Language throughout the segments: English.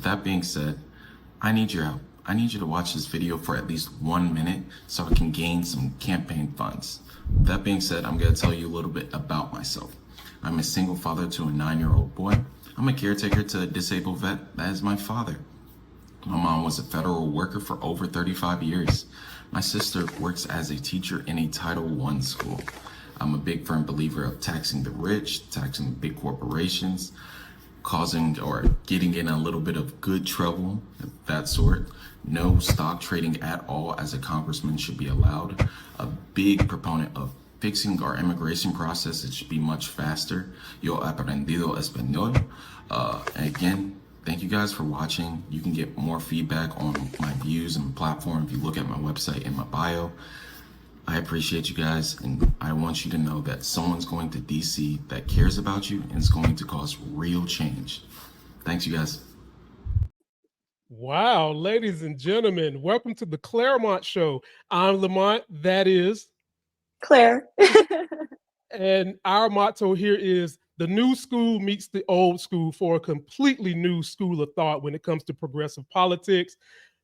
With that being said, I need your help. I need you to watch this video for at least 1 minute so I can gain some campaign funds. With that being said, I'm going to tell you a little bit about myself. I'm a single father to a 9-year-old boy. I'm a caretaker to a disabled vet. That is my father. My mom was a federal worker for over 35 years. My sister works as a teacher in a Title I school. I'm a big firm believer of taxing the rich, taxing big corporations, causing or getting in a little bit of good trouble, that sort. No stock trading at all as a congressman should be allowed. A big proponent of fixing our immigration process. It should be much faster. Yo aprendido español. And again, thank you guys for watching. You can get more feedback on my views and platform if you look at my website in my bio. I appreciate you guys, and I want you to know that someone's going to DC that cares about you and is going to cause real change. Thanks, you guys. Wow, ladies and gentlemen, welcome to the Claremont Show. I'm Lamont, that is Claire. And our motto here is the new school meets the old school for a completely new school of thought when it comes to progressive politics.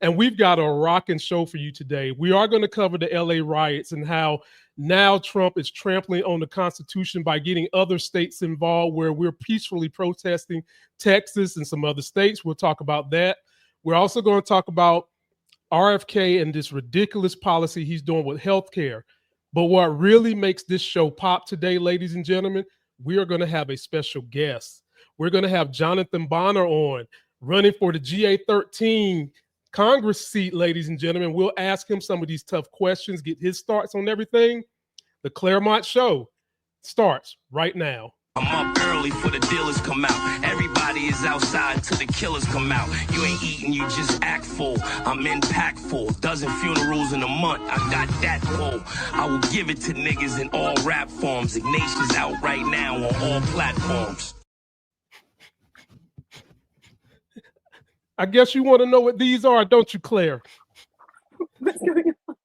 And we've got a rocking show for you today. We are going to cover the LA riots and how now Trump is trampling on the Constitution by getting other states involved where we're peacefully protesting, Texas and some other states. We'll talk about that. We're also going to talk about RFK and this ridiculous policy he's doing with healthcare. But what really makes this show pop today, ladies and gentlemen, we are going to have a special guest. We're going to have Jonathan Bonner on, running for the GA-13 Congress seat, ladies and gentlemen. We'll ask him some of these tough questions, get his thoughts on everything. The Claremont Show starts right now. I'm up early for the dealers come out. Everybody is outside till the killers come out. You ain't eating, you just act full. I'm impactful. Dozen funerals in a month. I got that pull. I will give it to niggas in all rap forms. Ignatius out right now on all platforms. I guess you want to know what these are, don't you, Claire? What's going on?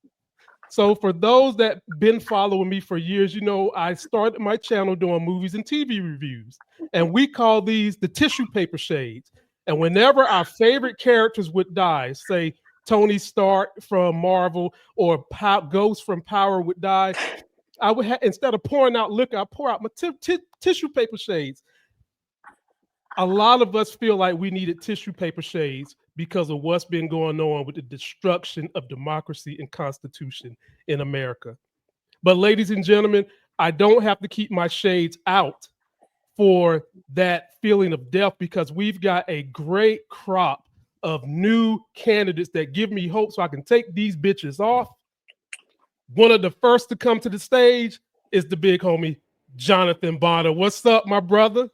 So for those that been following me for years, you know, I started my channel doing movies and TV reviews, and we call these the tissue paper shades. And whenever our favorite characters would die, say Tony Stark from Marvel or Ghost from Power would die, I would instead of pouring out liquor, I pour out my tissue paper shades. A lot of us feel like we needed tissue paper shades because of what's been going on with the destruction of democracy and Constitution in America. But ladies and gentlemen, I don't have to keep my shades out for that feeling of death because we've got a great crop of new candidates that give me hope so I can take these bitches off. One of the first to come to the stage is the big homie, Jonathan Bonner. What's up, my brother?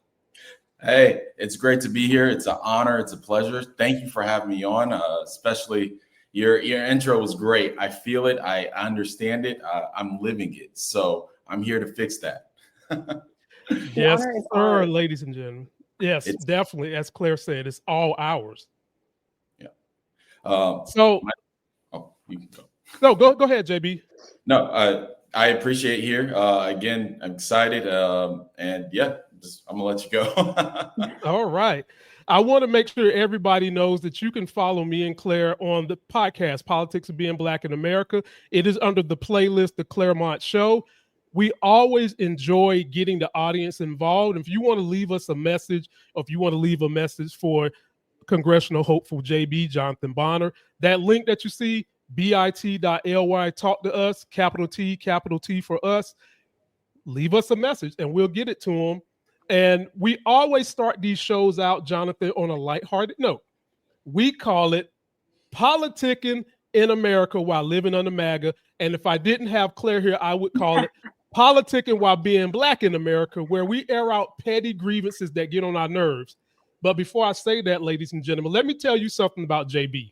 Hey, it's great to be here. It's an honor. It's a pleasure. Thank you for having me on. Especially your intro was great. I feel it. I understand it. I'm living it. So I'm here to fix that. Yes, sir, ladies and gentlemen. Yes, it's definitely. As Claire said, it's all ours. Yeah. You can go. No, go ahead, JB. No, I appreciate here. Again, I'm excited. And yeah. I'm gonna let you go. All right. I want to make sure everybody knows that you can follow me and Claire on the podcast, Politics of Being Black in America. It is under the playlist, The Claremont Show. We always enjoy getting the audience involved. If you want to leave us a message, or if you want to leave a message for congressional hopeful JB, Jonathan Bonner, that link that you see, bit.ly, talk to us, capital T for us. Leave us a message and we'll get it to them. And we always start these shows out, Jonathan, on a lighthearted note. We call it Politicking in America While Living Under MAGA. And if I didn't have Claire here, I would call it Politicking While Being Black in America, where we air out petty grievances that get on our nerves. But before I say that, ladies and gentlemen, let me tell you something about JB.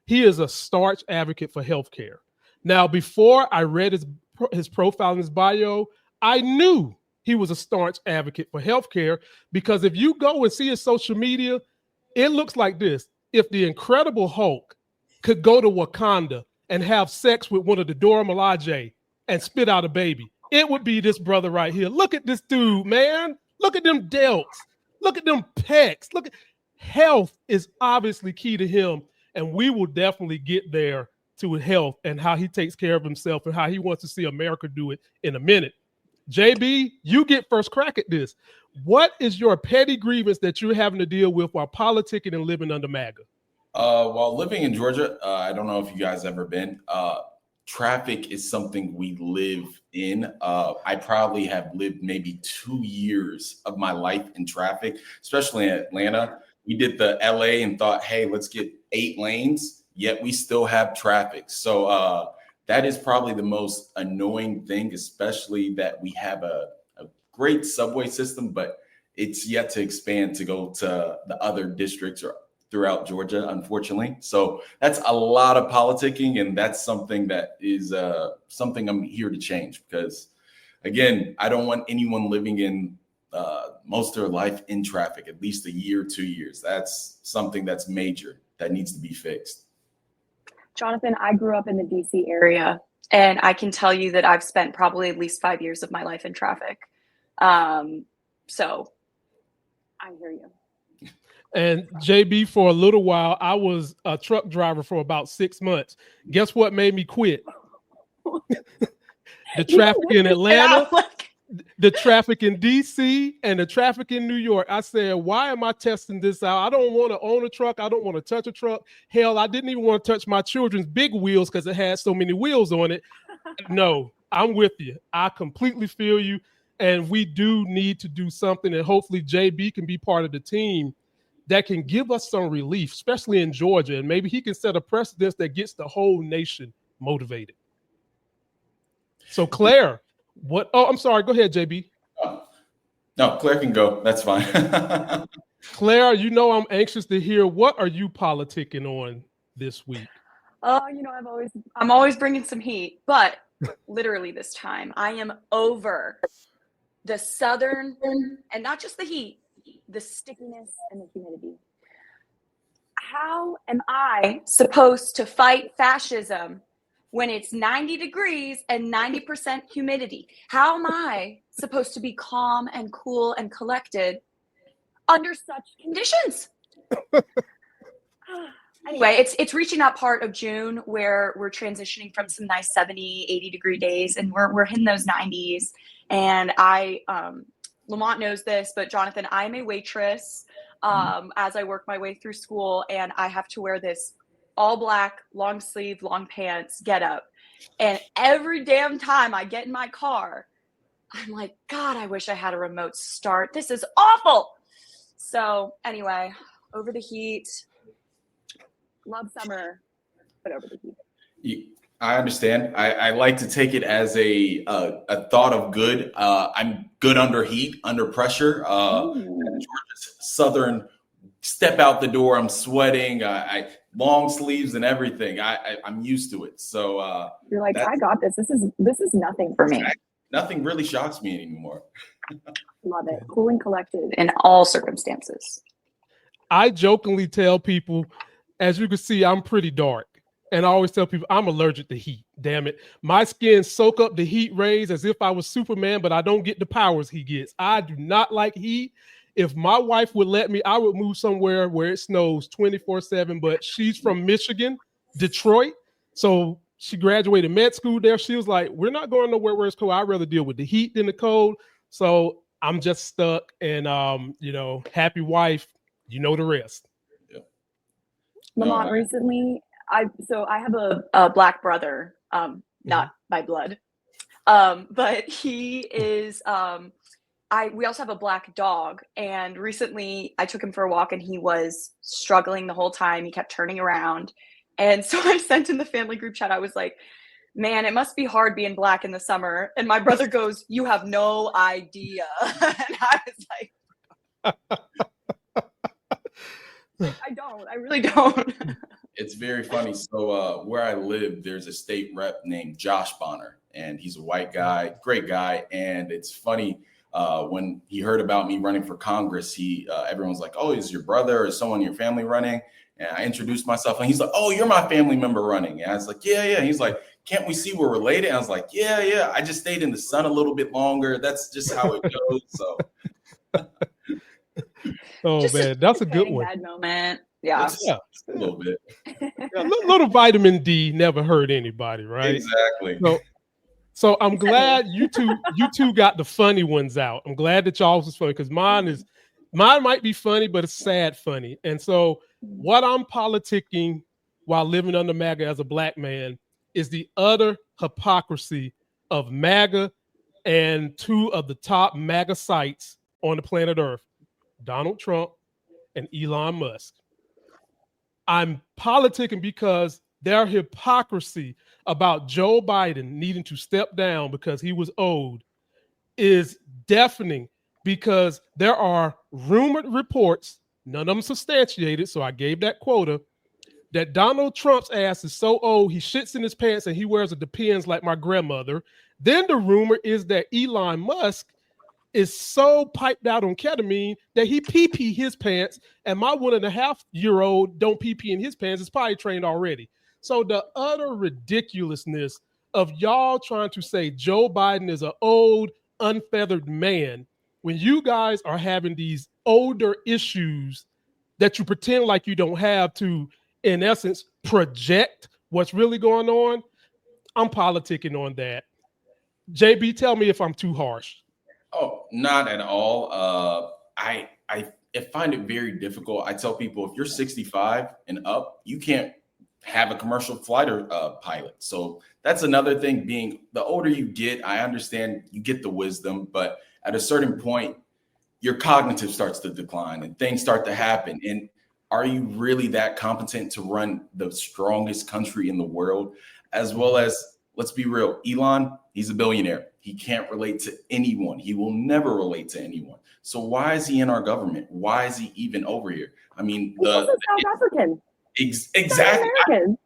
He is a staunch advocate for healthcare. Now, before I read his profile and his bio, I knew he was a staunch advocate for healthcare because if you go and see his social media, it looks like this. If the Incredible Hulk could go to Wakanda and have sex with one of the Dora Milaje and spit out a baby, it would be this brother right here. Look at this dude, man. Look at them delts. Look at them pecs. health is obviously key to him, and we will definitely get there to health and how he takes care of himself and how he wants to see America do it in a minute. JB, you get first crack at this. What is your petty grievance that you're having to deal with while politicking and living under MAGA? While living in Georgia, I don't know if you guys ever been. Traffic is something we live in. I probably have lived maybe 2 years of my life in traffic, especially in Atlanta. We did the LA and thought, hey, let's get 8 lanes, yet we still have traffic. So that is probably the most annoying thing, especially that we have a great subway system, but it's yet to expand to go to the other districts or throughout Georgia, unfortunately. So that's a lot of politicking, and that's something that is something I'm here to change because, again, I don't want anyone living in most of their life in traffic, at least a year, 2 years. That's something that's major that needs to be fixed. Jonathan, I grew up in the DC area, and I can tell you that I've spent probably at least 5 years of my life in traffic. So I hear you. And JB, for a little while, I was a truck driver for about 6 months. Guess what made me quit? The traffic in Atlanta, the traffic in DC, and the traffic in New York. I said, why am I testing this out? I don't want to own a truck. I don't want to touch a truck. Hell, I didn't even want to touch my children's big wheels because it had so many wheels on it. No, I'm with you. I completely feel you. And we do need to do something. And hopefully JB can be part of the team that can give us some relief, especially in Georgia. And maybe he can set a precedent that gets the whole nation motivated. So Claire, what? Oh, I'm sorry. Go ahead, JB. No, Claire can go. That's fine. Claire, you know I'm anxious to hear, what are you politicking on this week? I'm always bringing some heat, but literally this time I am over the southern, and not just the heat, the stickiness and the humidity. How am I supposed to fight fascism when it's 90 degrees and 90% humidity? How am I supposed to be calm and cool and collected under such conditions? Anyway, it's reaching that part of June where we're transitioning from some nice 70, 80 degree days, and we're hitting those 90s. And Lamont knows this, but Jonathan, I'm a waitress as I work my way through school, and I have to wear this all black, long sleeve, long pants get up. And every damn time I get in my car, I'm like, God, I wish I had a remote start. This is awful. So anyway, over the heat, love summer, but over the heat. I understand. I like to take it as a thought of good. I'm good under heat, under pressure. Georgia's southern, step out the door. I'm sweating. I long sleeves and everything. I'm used to it. So you're like, I got this. This is nothing for me. Nothing really shocks me anymore. Love it. Cool and collected in all circumstances. I jokingly tell people, as you can see, I'm pretty dark. And I always tell people I'm allergic to heat. Damn it. My skin soak up the heat rays as if I was Superman, but I don't get the powers he gets. I do not like heat. If my wife would let me, I would move somewhere where it snows 24/7, but she's from Michigan, Detroit. So she graduated med school there. She was like, we're not going nowhere where it's cold. I'd rather deal with the heat than the cold. So I'm just stuck, and happy wife, you know the rest. Yeah. Lamont, recently, I have a black brother, not by blood, but he is. We also have a black dog, and recently I took him for a walk, and he was struggling the whole time. He kept turning around, and so I sent in the family group chat. I was like, "Man, it must be hard being black in the summer." And my brother goes, "You have no idea," and I was like, "I don't. I really don't." It's very funny. So where I live, there's a state rep named Josh Bonner, and he's a white guy, great guy. And it's funny, when he heard about me running for Congress, everyone's like, "Oh, is your brother or someone in your family running?" And I introduced myself, and he's like, "Oh, you're my family member running." And I was like, "Yeah, yeah." He's like, "Can't we see we're related?" And I was like, "Yeah, yeah. I just stayed in the sun a little bit longer. That's just how it goes." So Oh Just man, that's a good saying one. that moment. Yeah. It's a little bit. Yeah, little vitamin D never hurt anybody, right? Exactly. So I'm glad you two got the funny ones out. I'm glad that y'all was funny because mine might be funny, but it's sad funny. And so what I'm politicking while living under MAGA as a black man is the utter hypocrisy of MAGA and two of the top MAGA sites on the planet Earth, Donald Trump and Elon Musk. I'm politicking because their hypocrisy about Joe Biden needing to step down because he was old is deafening, because there are rumored reports, none of them substantiated, so I gave that quota, that Donald Trump's ass is so old he shits in his pants and he wears a Depends like my grandmother. Then the rumor is that Elon Musk is so piped out on ketamine that he pee his pants, and my 1.5-year-old don't pee in his pants is probably trained already. So the utter ridiculousness of y'all trying to say Joe Biden is an old, unfeathered man when you guys are having these older issues that you pretend like you don't have to, in essence, project what's really going on. I'm politicking on that. JB, tell me if I'm too harsh. Oh, not at all. I find it very difficult. I tell people if you're 65 and up, you can't have a commercial fighter pilot. So that's another thing. Being the older you get, I understand you get the wisdom, but at a certain point, your cognitive starts to decline and things start to happen. And are you really that competent to run the strongest country in the world? As well as, let's be real, Elon, he's a billionaire. He can't relate to anyone. He will never relate to anyone. So why is he in our government? Why is he even over here? I mean, He's also South African. Exactly.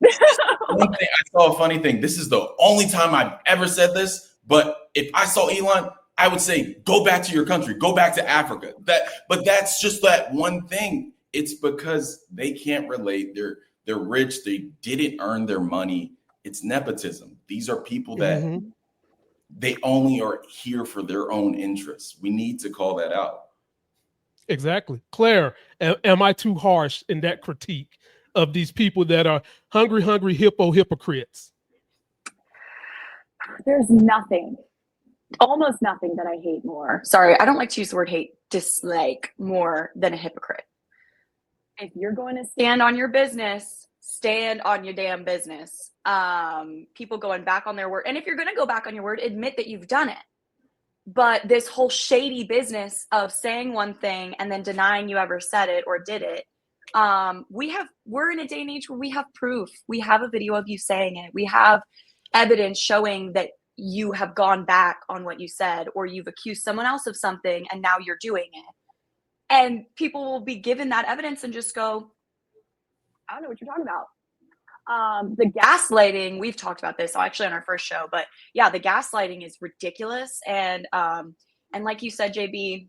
I saw a funny thing. This is the only time I've ever said this, but if I saw Elon, I would say, go back to your country, go back to Africa. But that's just that one thing. It's because they can't relate. They're rich. They didn't earn their money. It's nepotism. These are people that they only are here for their own interests. We need to call that out. Exactly. Claire, am I too harsh in that critique of these people that are hungry hypocrites? There's nothing, almost nothing that I hate more. Sorry, I don't like to use the word hate, dislike more than a hypocrite. If you're going to stand on your business, stand on your damn business. People going back on their word. And if you're going to go back on your word, admit that you've done it. But this whole shady business of saying one thing and then denying you ever said it or did it, we're in a day and age where we have proof. We have a video of you saying it. We have evidence showing that you have gone back on what you said, or you've accused someone else of something and now you're doing it. And people will be given that evidence and just go, I don't know what you're talking about. The gaslighting, we've talked about this actually on our first show, but yeah, the gaslighting is ridiculous. And like you said, JB,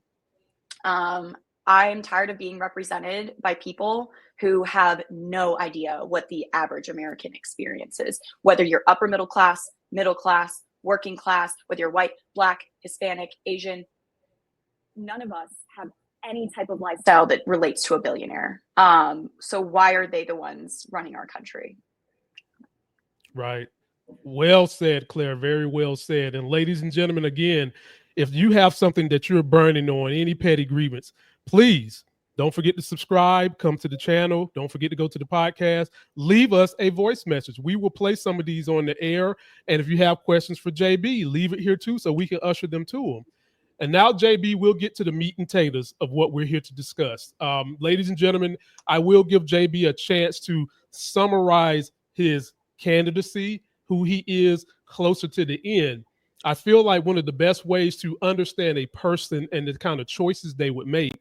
I'm tired of being represented by people who have no idea what the average American experience is, whether you're upper middle class, working class, whether you're white, black, Hispanic, Asian. None of us have any type of lifestyle that relates to a billionaire. So why are they the ones running our country? Right. Well said, Claire. Very well said. And ladies and gentlemen, again, if you have something that you're burning on, any petty grievance, please don't forget to subscribe, come to the channel. Don't forget to go to the podcast. Leave us a voice message. We will play some of these on the air. And if you have questions for JB, leave it here too so we can usher them to him. And now, JB, we'll get to the meat and taters of what we're here to discuss. Ladies and gentlemen, I will give JB a chance to summarize his candidacy, who he is closer to the end. I feel like one of the best ways to understand a person and the kind of choices they would make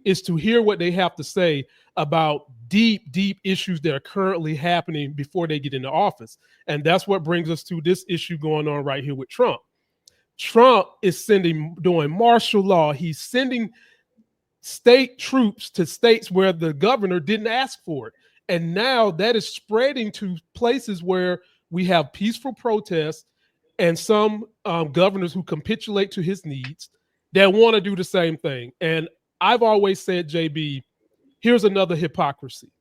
is to hear what they have to say about deep issues that are currently happening before they get into office. And that's what brings us to this issue going on right here with Trump. Trump is doing martial law. He's sending state troops to states where the governor didn't ask for it. And now that is spreading to places where we have peaceful protests and some governors who capitulate to his needs that want to do the same thing. And I've always said, JB, here's another hypocrisy.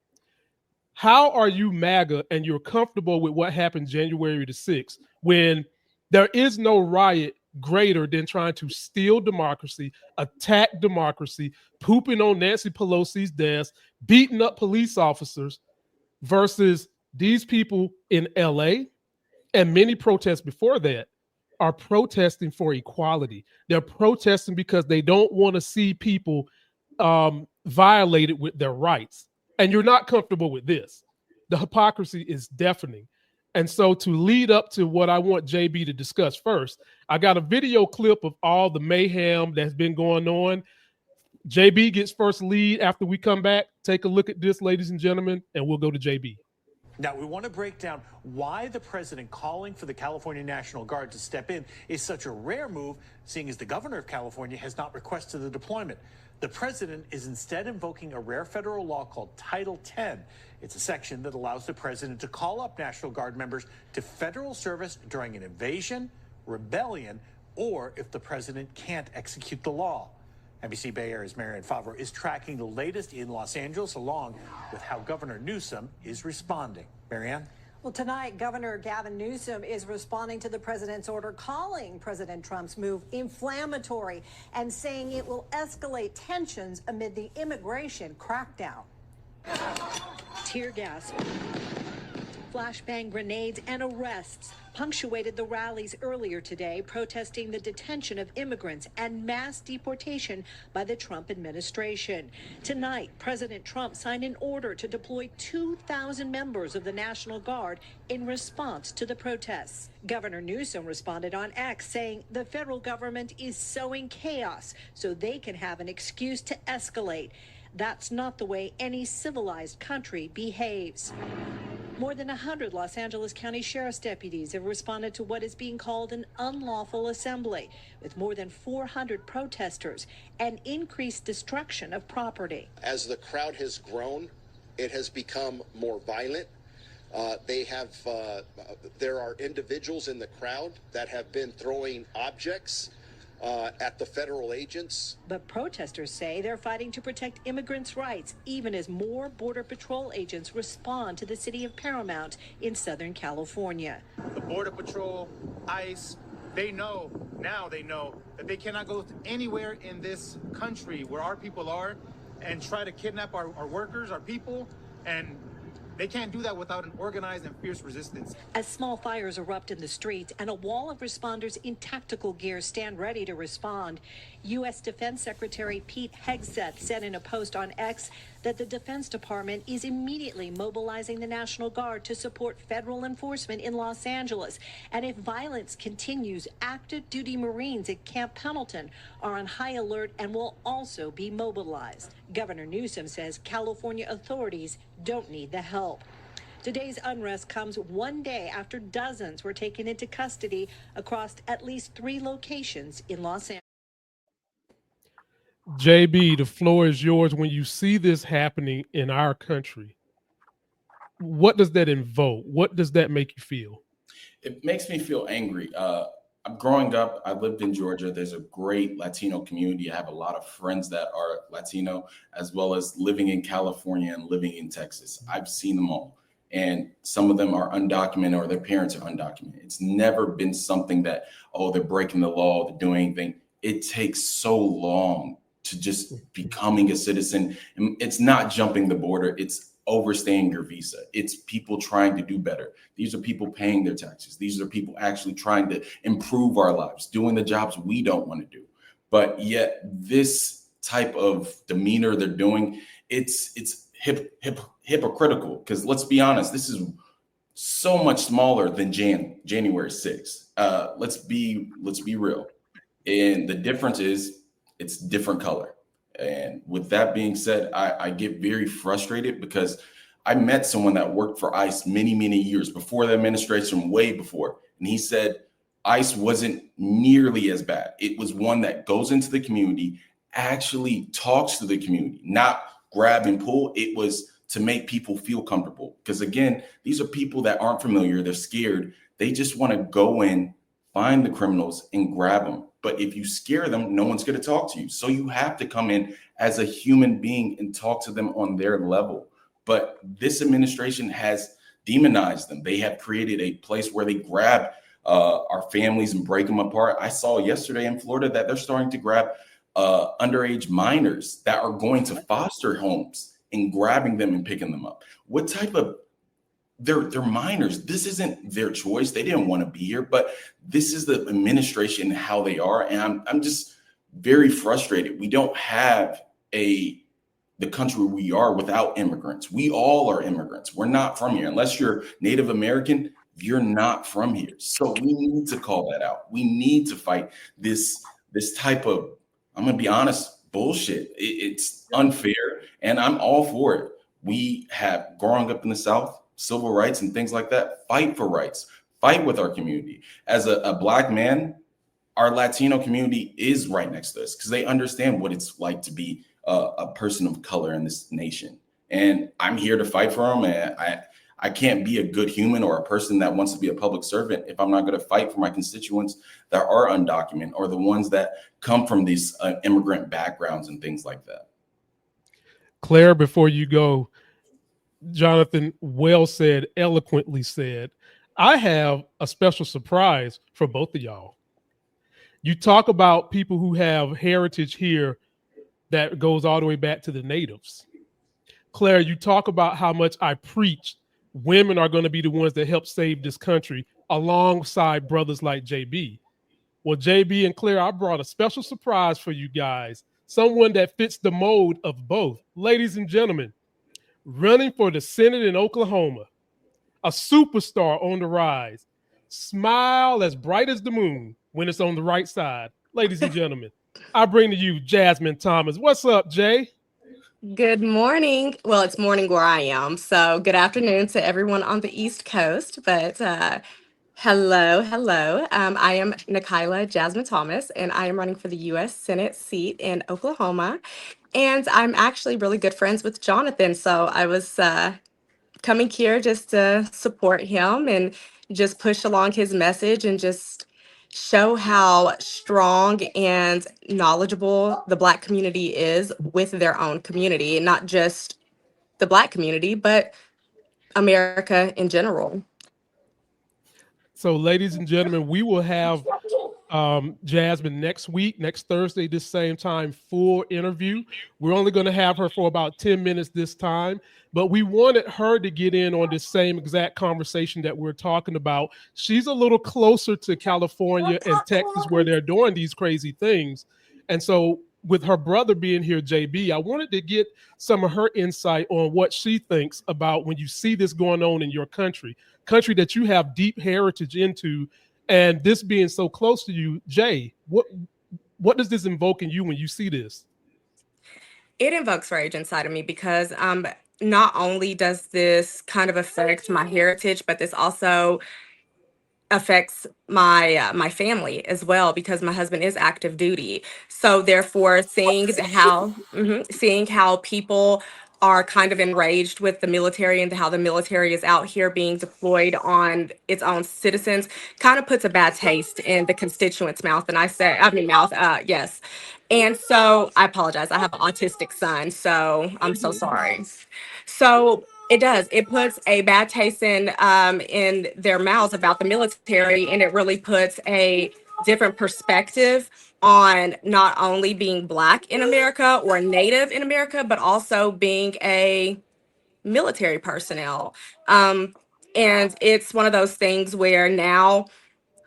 How are you MAGA and you're comfortable with what happened January the 6th when there is no riot greater than trying to steal democracy, attack democracy, pooping on Nancy Pelosi's desk, beating up police officers, versus these people in LA and many protests before that are protesting for equality. They're protesting because they don't want to see people violated with their rights. And you're not comfortable with this. The hypocrisy is deafening. And so to lead up to what I want JB to discuss first, I got a video clip of all the mayhem that's been going on. JB gets first lead after we come back. Take a look at this, ladies and gentlemen, and we'll go to JB. Now, we want to break down why the president calling for the California National Guard to step in is such a rare move, seeing as the governor of California has not requested the deployment. The president is instead invoking a rare federal law called Title 10. It's a section that allows the president to call up National Guard members to federal service during an invasion, rebellion, or if the president can't execute the law. NBC Bay Area's Marianne Favre is tracking the latest in Los Angeles, along with how Governor Newsom is responding. Marianne? Well, tonight, Governor Gavin Newsom is responding to the president's order, calling President Trump's move inflammatory and saying it will escalate tensions amid the immigration crackdown. Tear gas, flashbang grenades, and arrests punctuated the rallies earlier today, protesting the detention of immigrants and mass deportation by the Trump administration. Tonight, President Trump signed an order to deploy 2,000 members of the National Guard in response to the protests. Governor Newsom responded on X, saying the federal government is sowing chaos so they can have an excuse to escalate. That's not the way any civilized country behaves. More than 100 Los Angeles County Sheriff's deputies have responded to what is being called an unlawful assembly, with more than 400 protesters and increased destruction of property. As the crowd has grown, it has become more violent. There are individuals in the crowd that have been throwing objects at the federal agents. But protesters say they're fighting to protect immigrants' rights, even as more Border Patrol agents respond to the city of Paramount in Southern California. The Border Patrol, ICE, they know that they cannot go anywhere in this country where our people are and try to kidnap our workers, our people, and they can't do that without an organized and fierce resistance. As small fires erupt in the streets and a wall of responders in tactical gear stand ready to respond, U.S. Defense Secretary Pete Hegseth said in a post on X that the Defense Department is immediately mobilizing the National Guard to support federal enforcement in Los Angeles. And if violence continues, active duty Marines at Camp Pendleton are on high alert and will also be mobilized. Governor Newsom says California authorities don't need the help. Today's unrest comes one day after dozens were taken into custody across at least 3 locations in Los Angeles. JB, the floor is yours. When you see this happening in our country, what does that invoke? What does that make you feel? It makes me feel angry. Growing up, I lived in Georgia. There's a great Latino community. I have a lot of friends that are Latino, as well as living in California and living in Texas. I've seen them all. And some of them are undocumented or their parents are undocumented. It's never been something that, oh, they're breaking the law, they're doing anything. It takes so long to just becoming a citizen. And it's not jumping the border. It's overstaying your visa. It's people trying to do better. These are people paying their taxes. These are people actually trying to improve our lives, doing the jobs we don't want to do. But yet this type of demeanor they're doing, it's hypocritical, because let's be honest, this is so much smaller than January 6th. Let's be real. And the difference is it's different color. And with that being said, I get very frustrated because I met someone that worked for ICE many, many years before the administration, way before. And he said ICE wasn't nearly as bad. It was one that goes into the community, actually talks to the community, not grab and pull. It was to make people feel comfortable. Because again, these are people that aren't familiar. They're scared. They just want to go in, find the criminals and grab them. But if you scare them, no one's going to talk to you. So you have to come in as a human being and talk to them on their level. But this administration has demonized them. They have created a place where they grab our families and break them apart. I saw yesterday in Florida that they're starting to grab underage minors that are going to foster homes and grabbing them and picking them up. What type of they're minors. This isn't their choice. They didn't want to be here, but this is the administration, how they are. And I'm just very frustrated. We don't have the country we are without immigrants. We all are immigrants. We're not from here. Unless you're Native American, you're not from here. So we need to call that out. We need to fight this type of, I'm going to be honest, bullshit. It's unfair, and I'm all for it. We have, growing up in the South, civil rights and things like that. Fight for rights. Fight with our community. As a Black man, our Latino community is right next to us because they understand what it's like to be a person of color in this nation. And I'm here to fight for them. And I can't be a good human or a person that wants to be a public servant if I'm not going to fight for my constituents that are undocumented or the ones that come from these immigrant backgrounds and things like that. Claire, before you go, Jonathan, well said, eloquently said. I have a special surprise for both of y'all. You talk about people who have heritage here that goes all the way back to the natives. Claire, you talk about how much I preach women are going to be the ones that help save this country alongside brothers like JB. Well, JB and Claire, I brought a special surprise for you guys, someone that fits the mold of both. Ladies and gentlemen, running for the Senate in Oklahoma, a superstar on the rise, smile as bright as the moon when it's on the right side. Ladies and gentlemen, I bring to you Jasmine Thomas. What's up, Jay? Good morning. Well, it's morning where I am. So good afternoon to everyone on the East Coast. But hello. I am Nikayla Jasmine Thomas, and I am running for the U.S. Senate seat in Oklahoma. And I'm actually really good friends with Jonathan. So I was coming here just to support him and just push along his message and just show how strong and knowledgeable the Black community is with their own community, and not just the Black community, but America in general. So, ladies and gentlemen, we will have Jasmine next week, next Thursday, this same time, full interview. We're only going to have her for about 10 minutes this time, but we wanted her to get in on this same exact conversation that we're talking about. She's a little closer to California and Texas where they're doing these crazy things. And so with her brother being here, JB, I wanted to get some of her insight on what she thinks about when you see this going on in your country that you have deep heritage into. And this being so close to you, Jay, what does this invoke in you when you see this? It invokes rage inside of me because not only does this kind of affect my heritage, but this also affects my family as well, because my husband is active duty. So therefore, seeing how people are kind of enraged with the military and how the military is out here being deployed on its own citizens kind of puts a bad taste in the constituents' mouth. And yes. And so I apologize. I have an autistic son, so I'm so sorry. So it does. It puts a bad taste in their mouths about the military, and it really puts a different perspective on not only being Black in America or Native in America, but also being a military personnel. And it's one of those things where now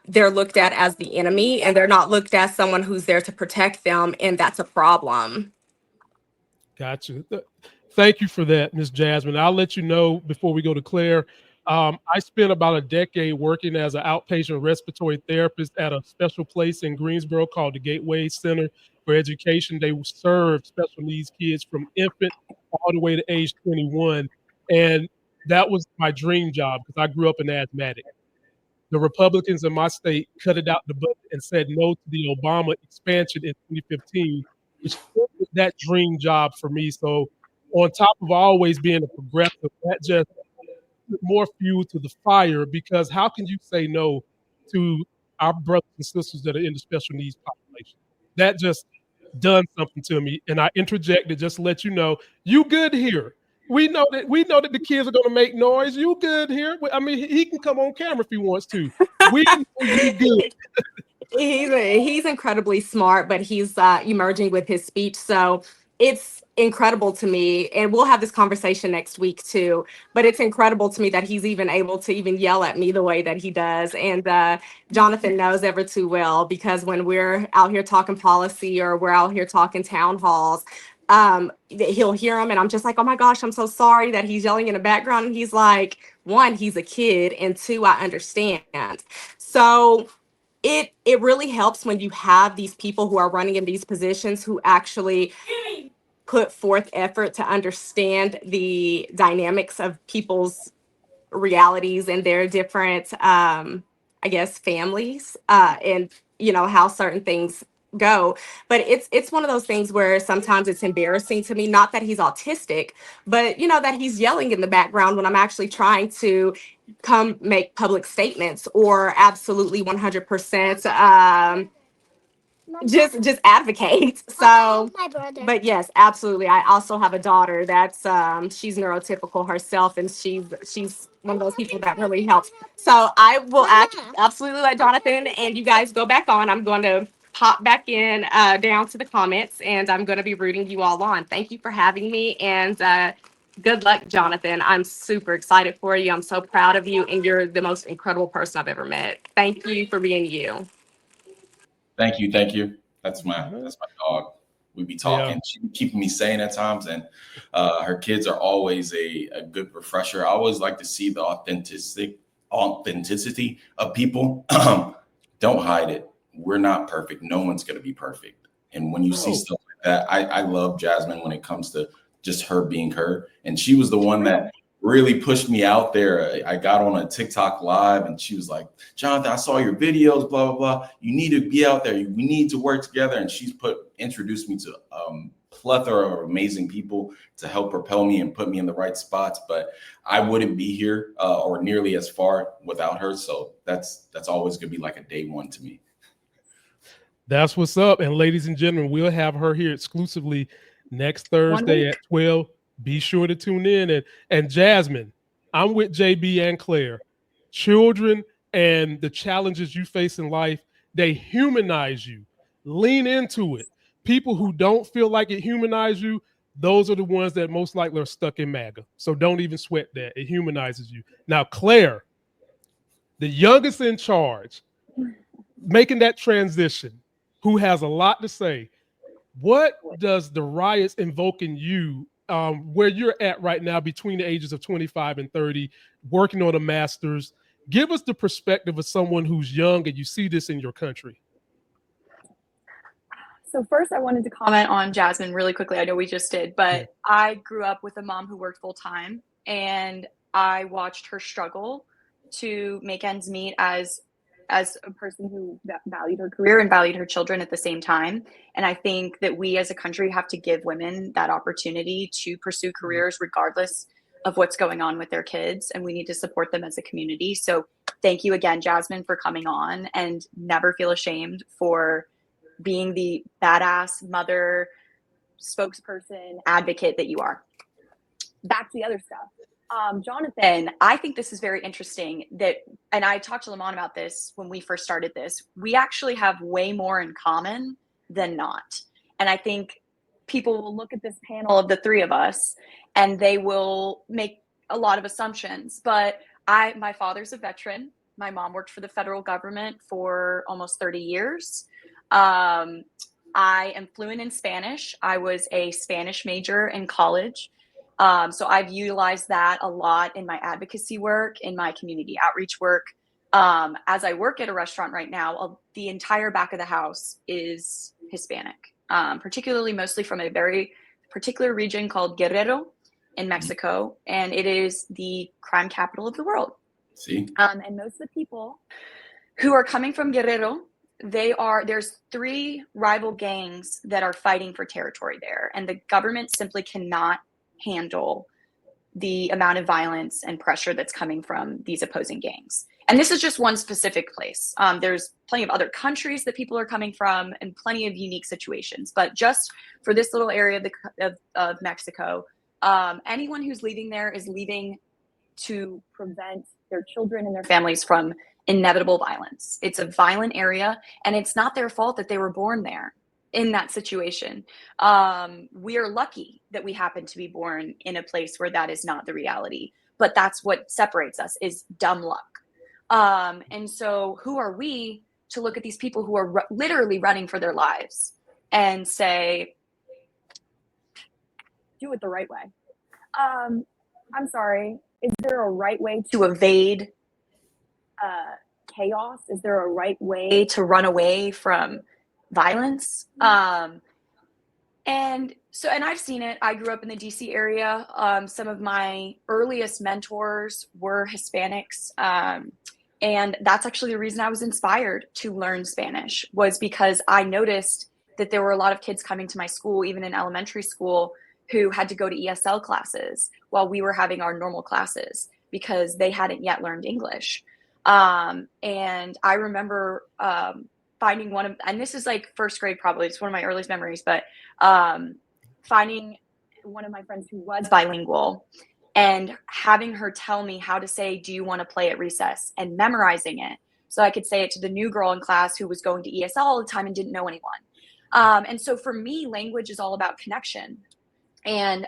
they're looked at as the enemy, and they're not looked at as someone who's there to protect them, and that's a problem. Gotcha. Thank you for that, Ms. Jasmine. I'll let you know before we go to Claire. I spent about a decade working as an outpatient respiratory therapist at a special place in Greensboro called the Gateway Center for Education. They served special needs kids from infant all the way to age 21. And that was my dream job because I grew up an asthmatic. The Republicans in my state cut it out the budget and said no to the Obama expansion in 2015, which was that dream job for me. So on top of always being a progressive, that just put more fuel to the fire, because how can you say no to our brothers and sisters that are in the special needs population. That just done something to me, and I interjected just to let you know you good here. We know that the kids are going to make noise. You good here? I mean, he can come on camera if he wants to. We know you good. He's incredibly smart, but he's emerging with his speech. So it's incredible to me, and we'll have this conversation next week too. But it's incredible to me that he's even able to even yell at me the way that he does. And Jonathan knows ever too well, because when we're out here talking policy or we're out here talking town halls, he'll hear him, and I'm just like, oh my gosh, I'm so sorry that he's yelling in the background. And he's like, one, he's a kid, and two, I understand. So it really helps when you have these people who are running in these positions who actually put forth effort to understand the dynamics of people's realities and their different I guess families, and how certain things go. But it's one of those things where sometimes it's embarrassing to me, not that he's autistic, but that he's yelling in the background when I'm actually trying to come make public statements or absolutely 100% just advocate. So, but yes, absolutely. I also have a daughter that's she's neurotypical herself, and she's one of those people that really helps. So I will absolutely let Jonathan and you guys go back on. I'm going to pop back in down to the comments, and I'm going to be rooting you all on. Thank you for having me, and good luck, Jonathan. I'm super excited for you. I'm so proud of you, and you're the most incredible person I've ever met. Thank you for being you. Thank you, thank you. That's my dog. We be talking. Yeah. She be keeping me sane at times, and her kids are always a good refresher. I always like to see the authenticity of people. Don't hide it. We're not perfect. No one's going to be perfect. And when you see stuff like that, I love Jasmine when it comes to just her being her. And she was the one that really pushed me out there. I got on a TikTok live, and she was like, Jonathan, I saw your videos, blah, blah, blah. You need to be out there. We need to work together. And she's introduced me to plethora of amazing people to help propel me and put me in the right spots. But I wouldn't be here or nearly as far without her. So that's always going to be like a day one to me. That's what's up. And ladies and gentlemen, we'll have her here exclusively next Thursday at 12. Be sure to tune in. And Jasmine, I'm with JB and Claire. Children and the challenges you face in life, they humanize you. Lean into it. People who don't feel like it humanizes you, those are the ones that most likely are stuck in MAGA. So don't even sweat that. It humanizes you. Now, Claire, the youngest in charge, making that transition, who has a lot to say. What does the riots invoke in you, where you're at right now between the ages of 25 and 30, working on a master's? Give us the perspective of someone who's young and you see this in your country. So first, I wanted to comment on Jasmine really quickly. I know we just did, but I grew up with a mom who worked full time, and I watched her struggle to make ends meet as a person who valued her career and valued her children at the same time. And I think that we as a country have to give women that opportunity to pursue careers regardless of what's going on with their kids. And we need to support them as a community. So thank you again, Jasmine, for coming on, and never feel ashamed for being the badass mother, spokesperson, advocate that you are. Back to the other stuff. Jonathan, I think this is very interesting and I talked to Lamont about this when we first started this. We actually have way more in common than not. And I think people will look at this panel of the three of us and they will make a lot of assumptions. But my father's a veteran. My mom worked for the federal government for almost 30 years. I am fluent in Spanish. I was a Spanish major in college. So I've utilized that a lot in my advocacy work, in my community outreach work. As I work at a restaurant right now, the entire back of the house is Hispanic, particularly mostly from a very particular region called Guerrero in Mexico. And it is the crime capital of the world. See? And most of the people who are coming from Guerrero, there's 3 rival gangs that are fighting for territory there. And the government simply cannot handle the amount of violence and pressure that's coming from these opposing gangs. And this is just one specific place. There's plenty of other countries that people are coming from and plenty of unique situations. But just for this little area of Mexico, anyone who's leaving there is leaving to prevent their children and their families from inevitable violence. It's a violent area, and it's not their fault that they were born there in that situation. We are lucky that we happen to be born in a place where that is not the reality. But that's what separates us, is dumb luck. And so who are we to look at these people who are literally running for their lives and say, do it the right way? I'm sorry. Is there a right way to evade chaos? Is there a right way to run away from violence? And I've seen it. I grew up in the DC area. Some of my earliest mentors were Hispanics. And that's actually the reason I was inspired to learn Spanish, was because I noticed that there were a lot of kids coming to my school, even in elementary school, who had to go to ESL classes while we were having our normal classes because they hadn't yet learned English. And I remember finding and this is like first grade probably, it's one of my earliest memories, but finding one of my friends who was bilingual and having her tell me how to say, do you want to play at recess, and memorizing it so I could say it to the new girl in class who was going to ESL all the time and didn't know anyone. And so for me, language is all about connection. And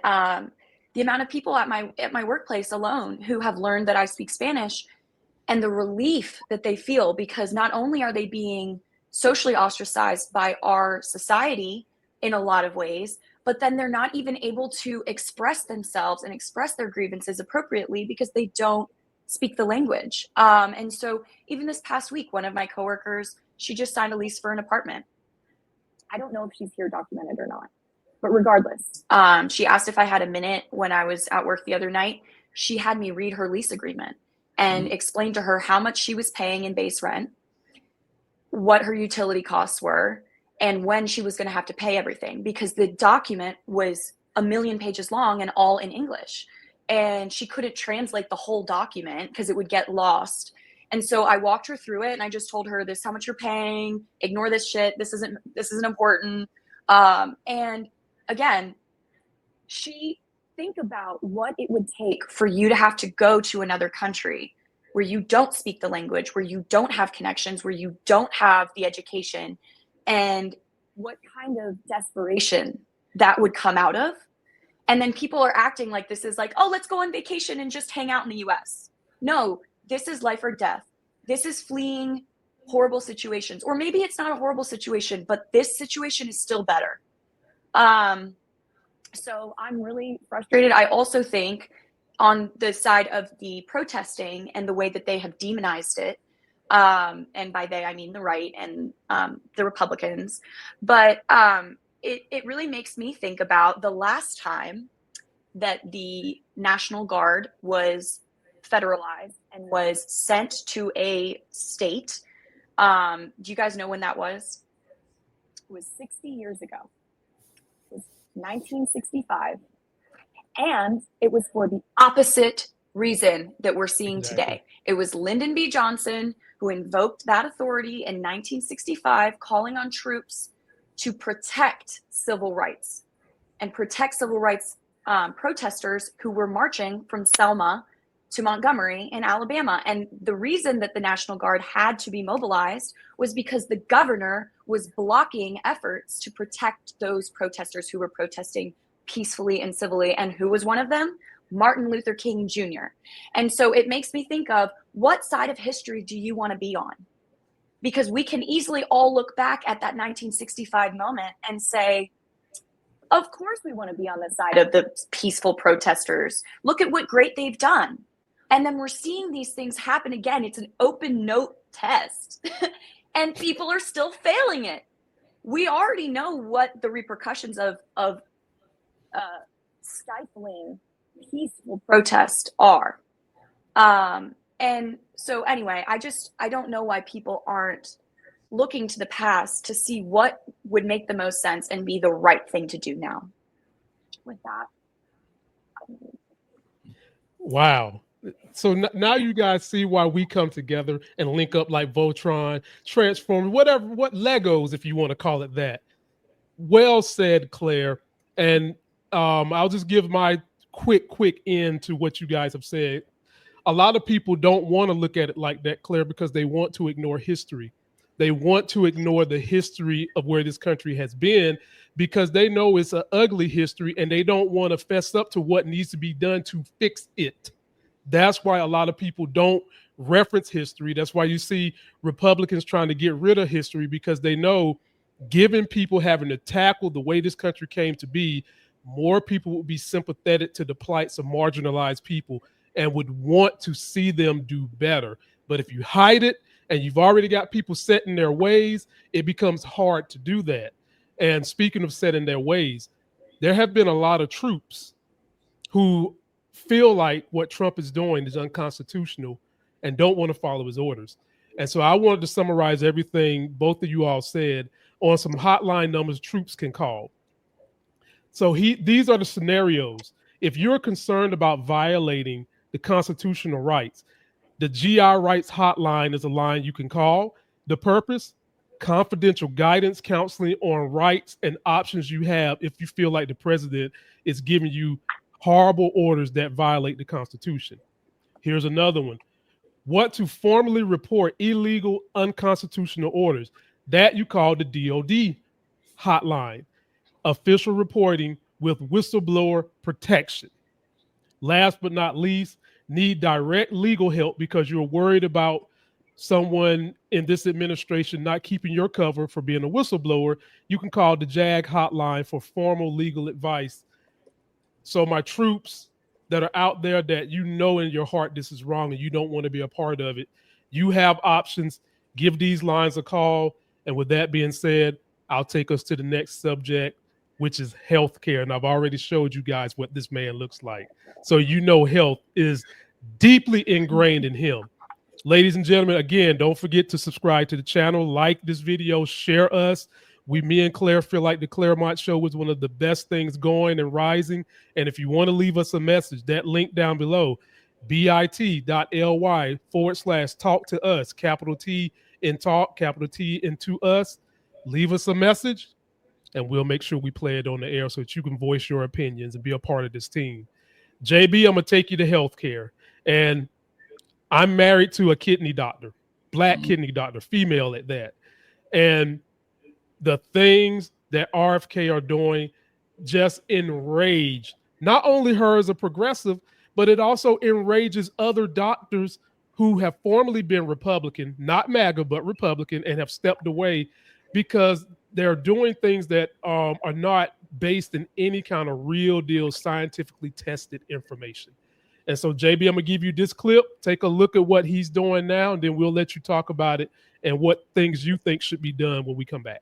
the amount of people at my workplace alone who have learned that I speak Spanish, and the relief that they feel, because not only are they being socially ostracized by our society in a lot of ways, but then they're not even able to express themselves and express their grievances appropriately because they don't speak the language. And so even this past week, one of my coworkers, she just signed a lease for an apartment. I don't know if she's here documented or not, but regardless, she asked if I had a minute when I was at work the other night. She had me read her lease agreement and explain to her how much she was paying in base rent, what her utility costs were, and when she was going to have to pay everything, because the document was 1 million pages long and all in English. And she couldn't translate the whole document because it would get lost. And so I walked her through it, and I just told her, this is how much you're paying, ignore this shit, this isn't important. And again, think about what it would take for you to have to go to another country where you don't speak the language, where you don't have connections, where you don't have the education, and what kind of desperation that would come out of. And then people are acting like this is like, oh, let's go on vacation and just hang out in the US. No, this is life or death. This is fleeing horrible situations. Or maybe it's not a horrible situation, but this situation is still better. So I'm really frustrated. I also think on the side of the protesting and the way that they have demonized it, and by they, I mean the right and the Republicans, but it really makes me think about the last time that the National Guard was federalized and was sent to a state. Do you guys know when that was? It was 60 years ago. 1965, and it was for the opposite reason that we're seeing today. It was Lyndon B. Johnson who invoked that authority in 1965, calling on troops to protect civil rights and protect civil rights protesters who were marching from Selma to Montgomery in Alabama. And the reason that the National Guard had to be mobilized was because the governor was blocking efforts to protect those protesters who were protesting peacefully and civilly. And who was one of them? Martin Luther King Jr. And so it makes me think of, what side of history do you want to be on? Because we can easily all look back at that 1965 moment and say, of course we want to be on the side of the peaceful protesters. Look at what great they've done. And then we're seeing these things happen again. It's an open note test and people are still failing it. We already know what the repercussions of stifling peaceful protest are. And so anyway, I don't know why people aren't looking to the past to see what would make the most sense and be the right thing to do now. With that. Wow. So now you guys see why we come together and link up like Voltron, Transform, whatever, what Legos, if you want to call it that. Well said, Claire. And I'll just give my quick end to what you guys have said. A lot of people don't want to look at it like that, Claire, because they want to ignore history. They want to ignore the history of where this country has been because they know it's an ugly history and they don't want to fess up to what needs to be done to fix it. That's why a lot of people don't reference history. That's why you see Republicans trying to get rid of history because they know given people having to tackle the way this country came to be, more people would be sympathetic to the plights of marginalized people and would want to see them do better. But if you hide it and you've already got people set in their ways, it becomes hard to do that. And speaking of set in their ways, there have been a lot of troops who feel like what Trump is doing is unconstitutional and don't want to follow his orders. And so I wanted to summarize everything both of you all said on some hotline numbers troops can call. So these are the scenarios. If you're concerned about violating the constitutional rights, the GI rights hotline is a line you can call. The purpose, confidential guidance, counseling on rights and options you have if you feel like the president is giving you horrible orders that violate the Constitution. Here's another one. What to formally report illegal, unconstitutional orders. That you call the DOD hotline. Official reporting with whistleblower protection. Last but not least, need direct legal help because you're worried about someone in this administration not keeping your cover for being a whistleblower. You can call the JAG hotline for formal legal advice. So my troops that are out there that you know in your heart this is wrong and you don't want to be a part of it, you have options. Give these lines a call. And with that being said, I'll take us to the next subject, which is healthcare. And I've already showed you guys what this man looks like. So you know health is deeply ingrained in him. Ladies and gentlemen, again, don't forget to subscribe to the channel, like this video, share us. Me and Claire feel like the Claremont Show was one of the best things going and rising. And if you want to leave us a message, that link down below, bit.ly/talk to us, capital T in talk, capital T into us. Leave us a message and we'll make sure we play it on the air so that you can voice your opinions and be a part of this team. JB, I'm going to take you to healthcare. And I'm married to a kidney doctor, Black kidney doctor, female at that. And the things that RFK are doing just enrage not only her as a progressive, but it also enrages other doctors who have formerly been Republican, not MAGA, but Republican, and have stepped away because they're doing things that are not based in any kind of real deal, scientifically tested information. And so, JB, I'm going to give you this clip. Take a look at what he's doing now, and then we'll let you talk about it and what things you think should be done when we come back.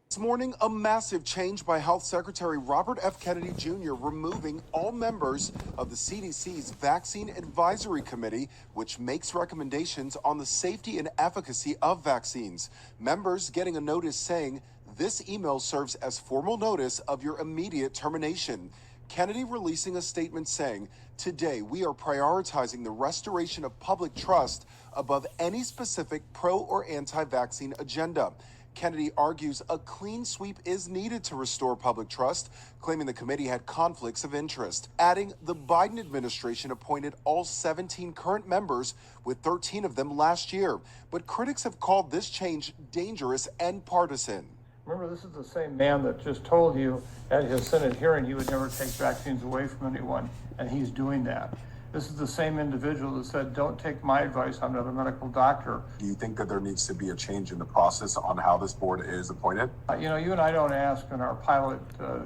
This morning, a massive change by Health Secretary Robert F. Kennedy Jr. removing all members of the CDC's Vaccine Advisory Committee, which makes recommendations on the safety and efficacy of vaccines. Members getting a notice saying this email serves as formal notice of your immediate termination. Kennedy releasing a statement saying, "Today we are prioritizing the restoration of public trust above any specific pro or anti-vaccine agenda." Kennedy argues a clean sweep is needed to restore public trust, claiming the committee had conflicts of interest, adding the Biden administration appointed all 17 current members, with 13 of them last year. But critics have called this change dangerous and partisan. Remember, this is the same man that just told you at his Senate hearing he would never take vaccines away from anyone, and he's doing that. This is the same individual that said, don't take my advice, I'm not a medical doctor. Do you think that there needs to be a change in the process on how this board is appointed? You know, you and I don't ask when our pilot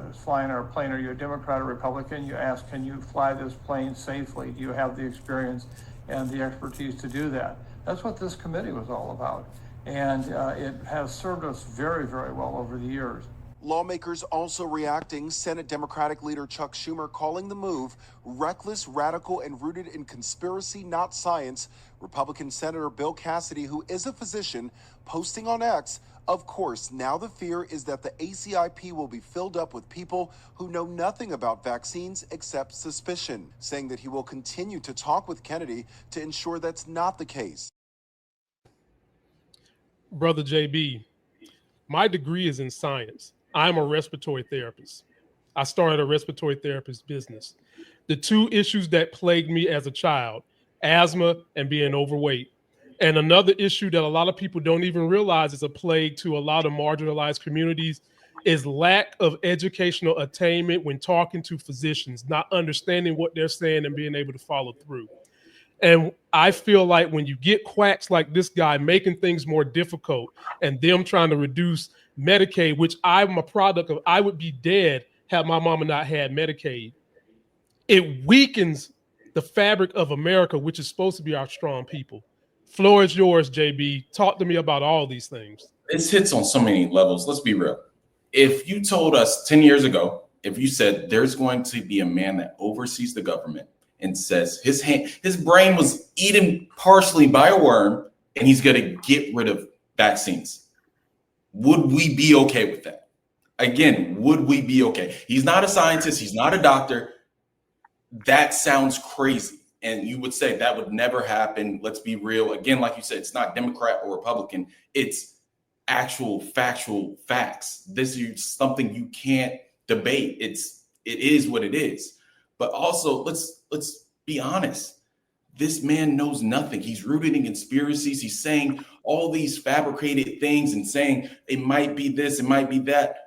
is flying our plane, are you a Democrat or Republican? You ask, can you fly this plane safely? Do you have the experience and the expertise to do that? That's what this committee was all about. And it has served us very, very well over the years. Lawmakers also reacting. Senate Democratic leader Chuck Schumer calling the move reckless, radical, and rooted in conspiracy, not science. Republican Senator Bill Cassidy, who is a physician, posting on X, of course, now the fear is that the ACIP will be filled up with people who know nothing about vaccines except suspicion, saying that he will continue to talk with Kennedy to ensure that's not the case. Brother JB, my degree is in science. I'm a respiratory therapist. I started a respiratory therapist business. The two issues that plagued me as a child, asthma and being overweight. And another issue that a lot of people don't even realize is a plague to a lot of marginalized communities is lack of educational attainment when talking to physicians, not understanding what they're saying and being able to follow through. And I feel like when you get quacks like this guy making things more difficult and them trying to reduce Medicaid, which I'm a product of, I would be dead had my mama not had Medicaid. It weakens the fabric of America, which is supposed to be our strong people. Floor is yours, JB. Talk to me about all these things. This hits on so many levels. Let's be real. If you told us 10 years ago, if you said there's going to be a man that oversees the government and says his brain was eaten partially by a worm and he's going to get rid of vaccines, would we be okay with that? Again, would we be okay? He's not a scientist. He's not a doctor. That sounds crazy. And you would say that would never happen. Let's be real. Again, like you said, it's not Democrat or Republican. It's actual factual facts. This is something you can't debate. It is what it is. But also, let's be honest. This man knows nothing. He's rooted in conspiracies. He's saying all these fabricated things and saying it might be this, it might be that.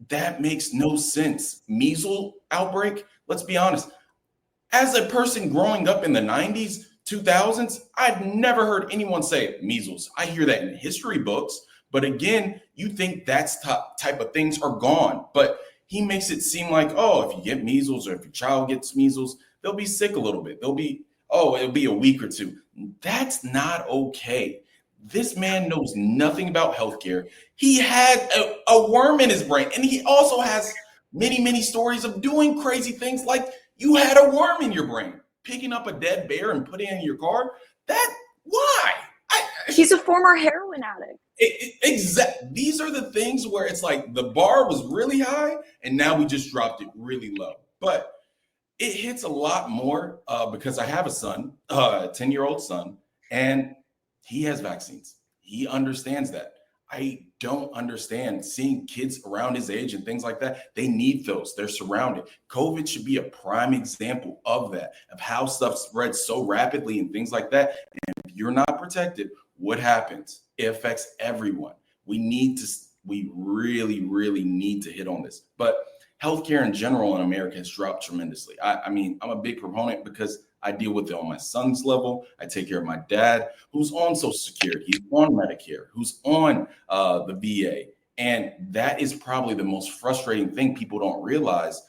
That makes no sense. Measles outbreak, let's be honest. As a person growing up in the 90s, 2000s, I've never heard anyone say measles. I hear that in history books. But again, you think that's type of things are gone. But he makes it seem like, oh, if you get measles or if your child gets measles, they'll be sick a little bit. It'll be a week or two. That's not okay. This man knows nothing about healthcare. He had a worm in his brain, and he also has many, many stories of doing crazy things like you had a worm in your brain, picking up a dead bear and putting it in your car. Why? He's a former heroin addict. Exactly. These are the things where it's like the bar was really high and now we just dropped it really low. But it hits a lot more because I have a son, a 10-year-old son, and he has vaccines. He understands that. I don't understand seeing kids around his age and things like that. They need those. They're surrounded. COVID should be a prime example of that, of how stuff spreads so rapidly and things like that. And if you're not protected, what happens? It affects everyone. We really, really need to hit on this. But healthcare in general in America has dropped tremendously. I mean, I'm a big proponent because I deal with it on my son's level. I take care of my dad, who's on Social Security, he's on Medicare, who's on the VA. And that is probably the most frustrating thing people don't realize.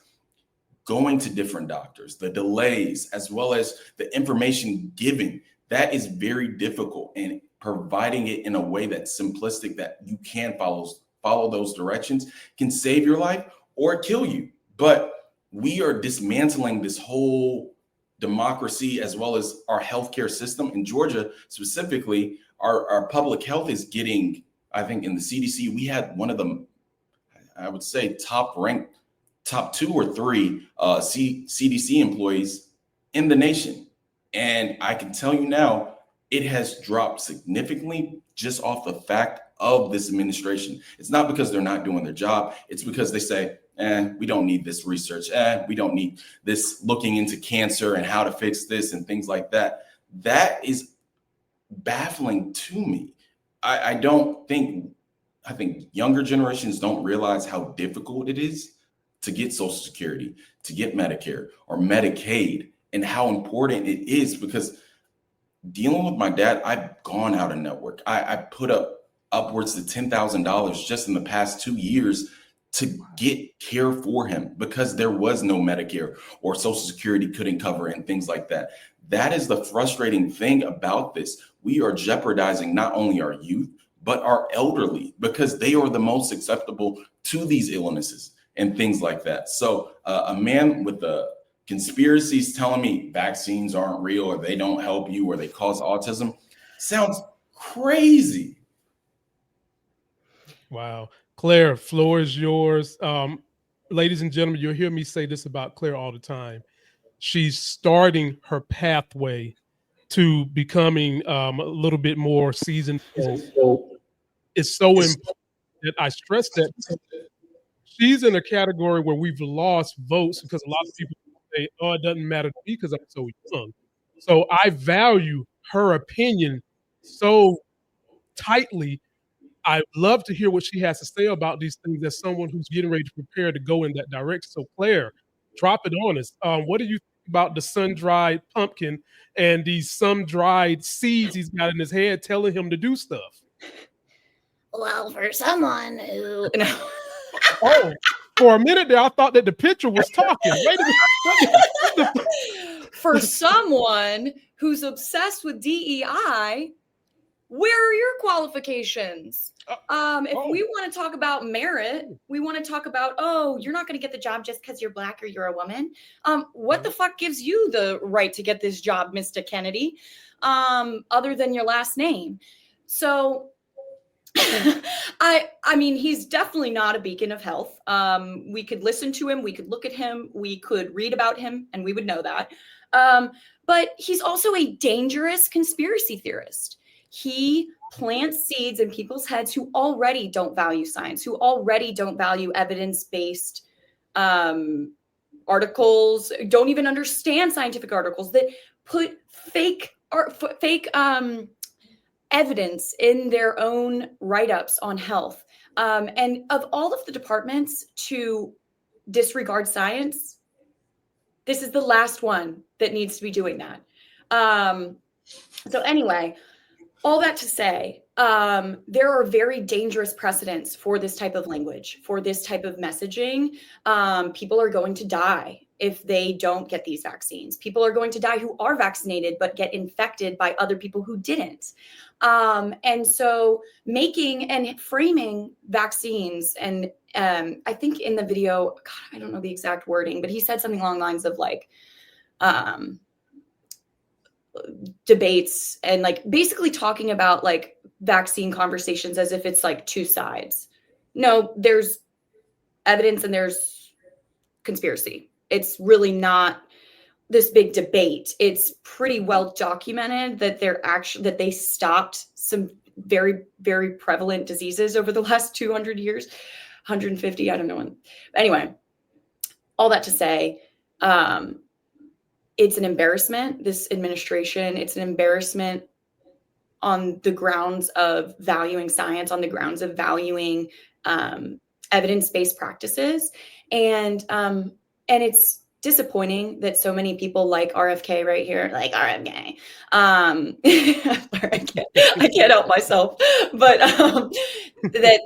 Going to different doctors, the delays, as well as the information given, that is very difficult. And providing it in a way that's simplistic, that you can follow those directions, can save your life or kill you. But we are dismantling this whole democracy as well as our healthcare system. In Georgia specifically, our public health is getting, I think in the CDC, we had one of the, I would say, top 2 or 3 CDC employees in the nation. And I can tell you now, it has dropped significantly just off the fact of this administration. It's not because they're not doing their job. It's because they say, we don't need this research. We don't need this looking into cancer and how to fix this and things like that. That is baffling to me. I think younger generations don't realize how difficult it is to get Social Security, to get Medicare or Medicaid, and how important it is, because dealing with my dad, I've gone out of network. I put up upwards to $10,000 just in the past 2 years to get care for him because there was no Medicare or Social Security couldn't cover it and things like that. That is the frustrating thing about this. We are jeopardizing not only our youth, but are elderly because they are the most susceptible to these illnesses and things like that. So a man with the conspiracies telling me vaccines aren't real or they don't help you or they cause autism sounds crazy. Wow. Claire, floor is yours. Ladies and gentlemen, you'll hear me say this about Claire all the time. She's starting her pathway to becoming a little bit more seasoned. It's so important that I stress that she's in a category where we've lost votes because a lot of people say, oh, it doesn't matter to me because I'm so young. So I value her opinion so tightly. I'd love to hear what she has to say about these things as someone who's getting ready to prepare to go in that direction. So Claire, drop it on us. What do you think about the sun-dried pumpkin and these sun-dried seeds he's got in his head telling him to do stuff? Well, for someone who Oh, for a minute there, I thought that the picture was talking. Wait a minute. For someone who's obsessed with DEI, where are your qualifications? If we want to talk about merit, we want to talk about, oh, you're not going to get the job just because you're Black or you're a woman. What the fuck gives you the right to get this job, Mr. Kennedy, other than your last name? So I mean, he's definitely not a beacon of health. We could listen to him. We could look at him. We could read about him, and we would know that. But he's also a dangerous conspiracy theorist. He plants seeds in people's heads who already don't value science, who already don't value evidence-based articles, don't even understand scientific articles, that put fake evidence in their own write-ups on health. And of all of the departments to disregard science, this is the last one that needs to be doing that. So anyway, all that to say, there are very dangerous precedents for this type of language, for this type of messaging. People are going to die if they don't get these vaccines. People are going to die who are vaccinated but get infected by other people who didn't. And so making and framing vaccines, and I think in the video, God, I don't know the exact wording, but he said something along the lines of like, debates and like basically talking about like vaccine conversations as if it's like two sides. No, there's evidence and there's conspiracy. It's really not this big debate. It's pretty well documented that that they stopped some very, very prevalent diseases over the last 200 years, 150, I don't know when. Anyway, all that to say, it's an embarrassment, this administration. It's an embarrassment on the grounds of valuing science, on the grounds of valuing evidence-based practices. And it's disappointing that so many people like RFK right here, like RFK. I can't help myself, but that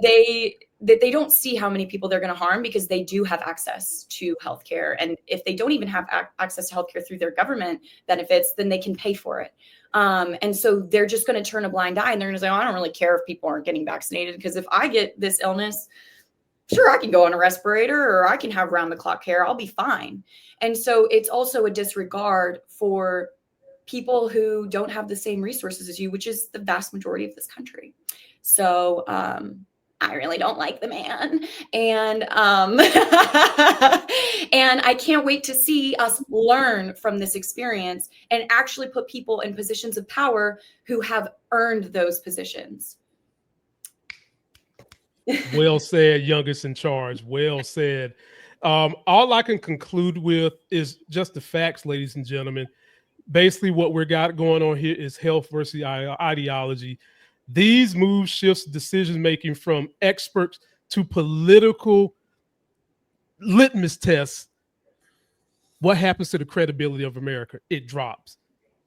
they don't see how many people they're going to harm because they do have access to healthcare. And if they don't even have access to healthcare through their government benefits, then they can pay for it. And so they're just going to turn a blind eye and they're going to say, oh, I don't really care if people aren't getting vaccinated because if I get this illness, sure, I can go on a respirator or I can have round the clock care. I'll be fine. And so it's also a disregard for people who don't have the same resources as you, which is the vast majority of this country. So I really don't like the man. And and I can't wait to see us learn from this experience and actually put people in positions of power who have earned those positions. Well said, youngest in charge. Well said. All I can conclude with is just the facts, ladies and gentlemen. Basically, what we got going on here is health versus ideology. These moves shifts decision-making from experts to political litmus tests. What happens to the credibility of America? It drops.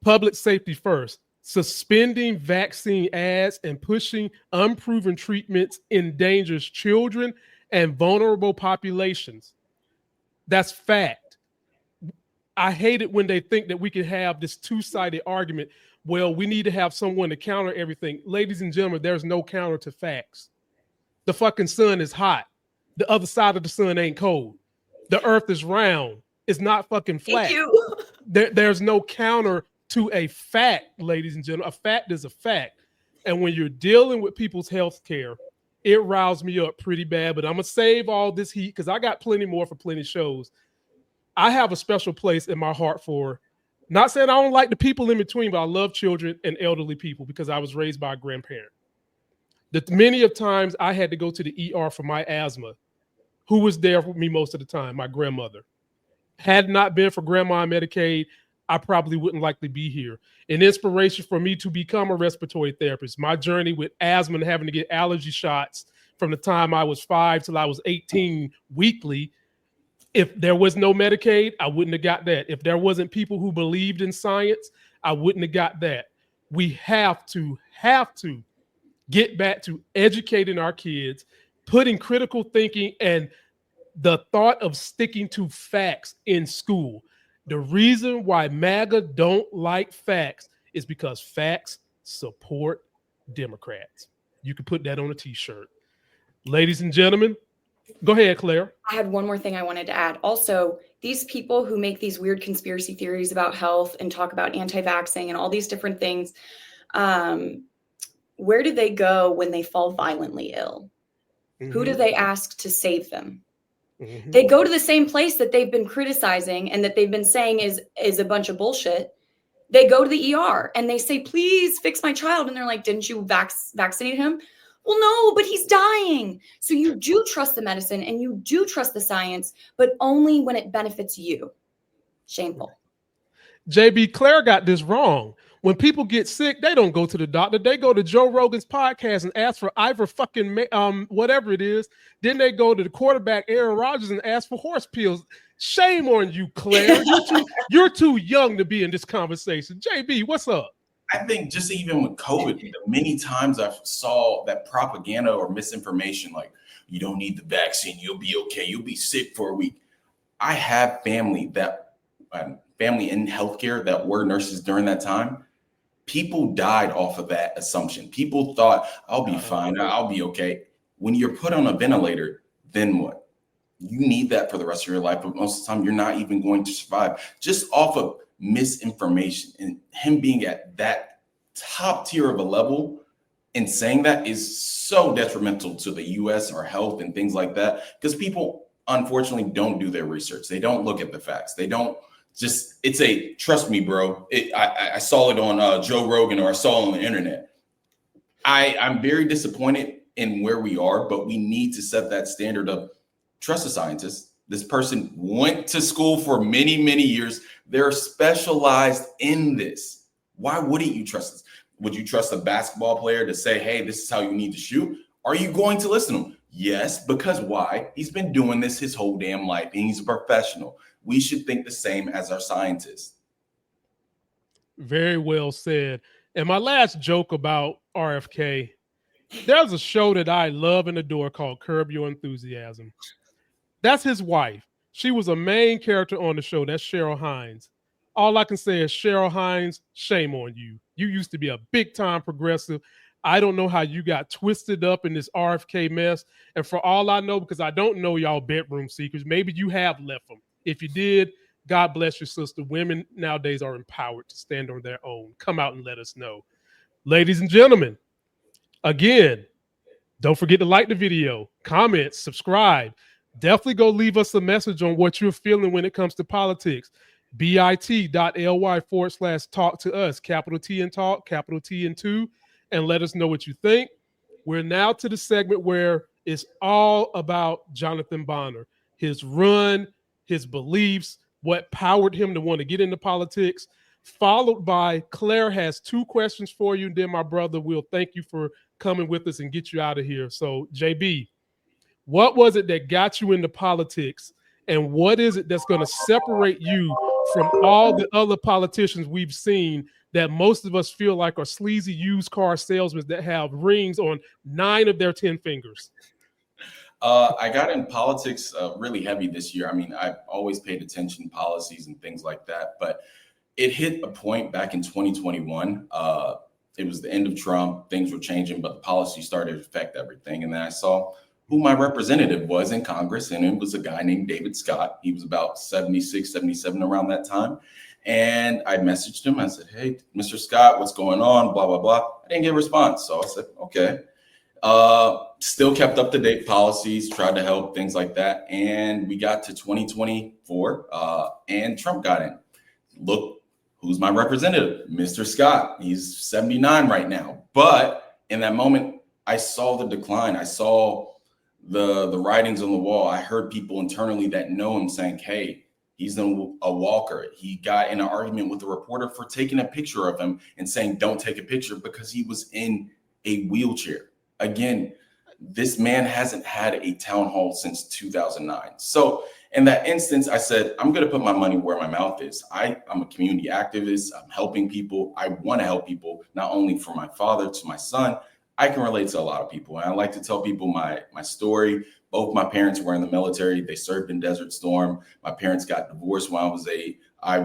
Public safety first. Suspending vaccine ads and pushing unproven treatments endangers children and vulnerable populations. That's fact. I hate it when they think that we can have this two-sided argument. Well, we need to have someone to counter everything. Ladies and gentlemen, there's no counter to facts. The fucking sun is hot. The other side of the sun ain't cold. The earth is round. It's not fucking flat. Thank you. There's no counter to a fact, ladies and gentlemen. A fact is a fact. And when you're dealing with people's health care, it riles me up pretty bad. But I'm going to save all this heat because I got plenty more for plenty shows. I have a special place in my heart for, not saying I don't like the people in between, but I love children and elderly people because I was raised by a grandparent. That many of times I had to go to the ER for my asthma. Who was there for me most of the time? My grandmother. Had it not been for grandma and Medicaid, I probably wouldn't likely be here. An inspiration for me to become a respiratory therapist. My journey with asthma and having to get allergy shots from the time I was 5 till I was 18 weekly. If there was no Medicaid, I wouldn't have got that. If there wasn't people who believed in science, I wouldn't have got that. We have to get back to educating our kids, putting critical thinking and the thought of sticking to facts in school. The reason why MAGA don't like facts is because facts support Democrats. You can put that on a t-shirt. Ladies and gentlemen, go ahead, Claire. I had one more thing I wanted to add. Also, these people who make these weird conspiracy theories about health and talk about anti-vaxxing and all these different things, where do they go when they fall violently ill? Mm-hmm. Who do they ask to save them? Mm-hmm. They go to the same place that they've been criticizing and that they've been saying is a bunch of bullshit. They go to the ER and they say, please fix my child. And they're like, didn't you vaccinate him? Well, no, but he's dying. So you do trust the medicine and you do trust the science, but only when it benefits you. Shameful. JB, Claire got this wrong. When people get sick, they don't go to the doctor. They go to Joe Rogan's podcast and ask for whatever it is. Then they go to the quarterback, Aaron Rodgers, and ask for horse pills. Shame on you, Claire. You're too young to be in this conversation. JB, what's up? I think just even with COVID, the many times I saw that propaganda or misinformation, like you don't need the vaccine, you'll be okay, you'll be sick for a week. I have family in healthcare that were nurses during that time. People died off of that assumption. People thought, I'll be fine, I'll be okay. When you're put on a ventilator, then what? You need that for the rest of your life, but most of the time you're not even going to survive. Just off of misinformation, and him being at that top tier of a level and saying that is so detrimental to the US, our health and things like that, because people unfortunately don't do their research. They don't look at the facts. They don't just, it's a, trust me, bro. I saw it on Joe Rogan, or I saw it on the internet. I'm very disappointed in where we are, but we need to set that standard of trust the scientists. This person went to school for many, many years. They're specialized in this. Why wouldn't you trust this? Would you trust a basketball player to say, hey, this is how you need to shoot? Are you going to listen to him? Yes, because why? He's been doing this his whole damn life and he's a professional. We should think the same as our scientists. Very well said. And my last joke about RFK, there's a show that I love and adore called Curb Your Enthusiasm. That's his wife. She was a main character on the show. That's Cheryl Hines. All I can say is, Cheryl Hines, shame on you. You used to be a big-time progressive. I don't know how you got twisted up in this RFK mess. And for all I know, because I don't know y'all bedroom secrets, maybe you have left them. If you did, God bless your sister. Women nowadays are empowered to stand on their own. Come out and let us know. Ladies and gentlemen, again, don't forget to like the video, comment, subscribe. Definitely go leave us a message on what you're feeling when it comes to politics. bit.ly/talk to us, capital T in talk, capital T in 2, and let us know what you think. We're now to the segment where it's all about Jonathan Bonner, his run, his beliefs, what powered him to want to get into politics, followed by Claire has 2 questions for you. And then my brother will thank you for coming with us and get you out of here. So JB, what was it that got you into politics? And what is it that's going to separate you from all the other politicians we've seen that most of us feel like are sleazy used car salesmen that have rings on 9 of their 10 fingers? I got in politics really heavy this year. I mean, I've always paid attention to policies and things like that, but it hit a point back in 2021. It was the end of Trump. Things were changing, but the policy started to affect everything. And then I saw who my representative was in Congress, and it was a guy named David Scott. He was about 76, 77 around that time. And I messaged him. I said, hey, Mr. Scott, what's going on? Blah, blah, blah. I didn't get a response. So I said, okay. Still kept up to date policies, tried to help, things like that. And we got to 2024 and Trump got in. Look, who's my representative? Mr. Scott. He's 79 right now. But in that moment, I saw the decline. I saw the writings on the wall. I heard people internally that know him saying, hey, he's a walker. He got in an argument with a reporter for taking a picture of him and saying, don't take a picture because he was in a wheelchair. Again, this man hasn't had a town hall since 2009. So in that instance, I said, I'm going to put my money where my mouth is. I'm a community activist. I'm helping people. I want to help people, not only from my father to my son. I can relate to a lot of people. And I like to tell people my story. Both my parents were in the military. They served in Desert Storm. My parents got divorced when I was 8. I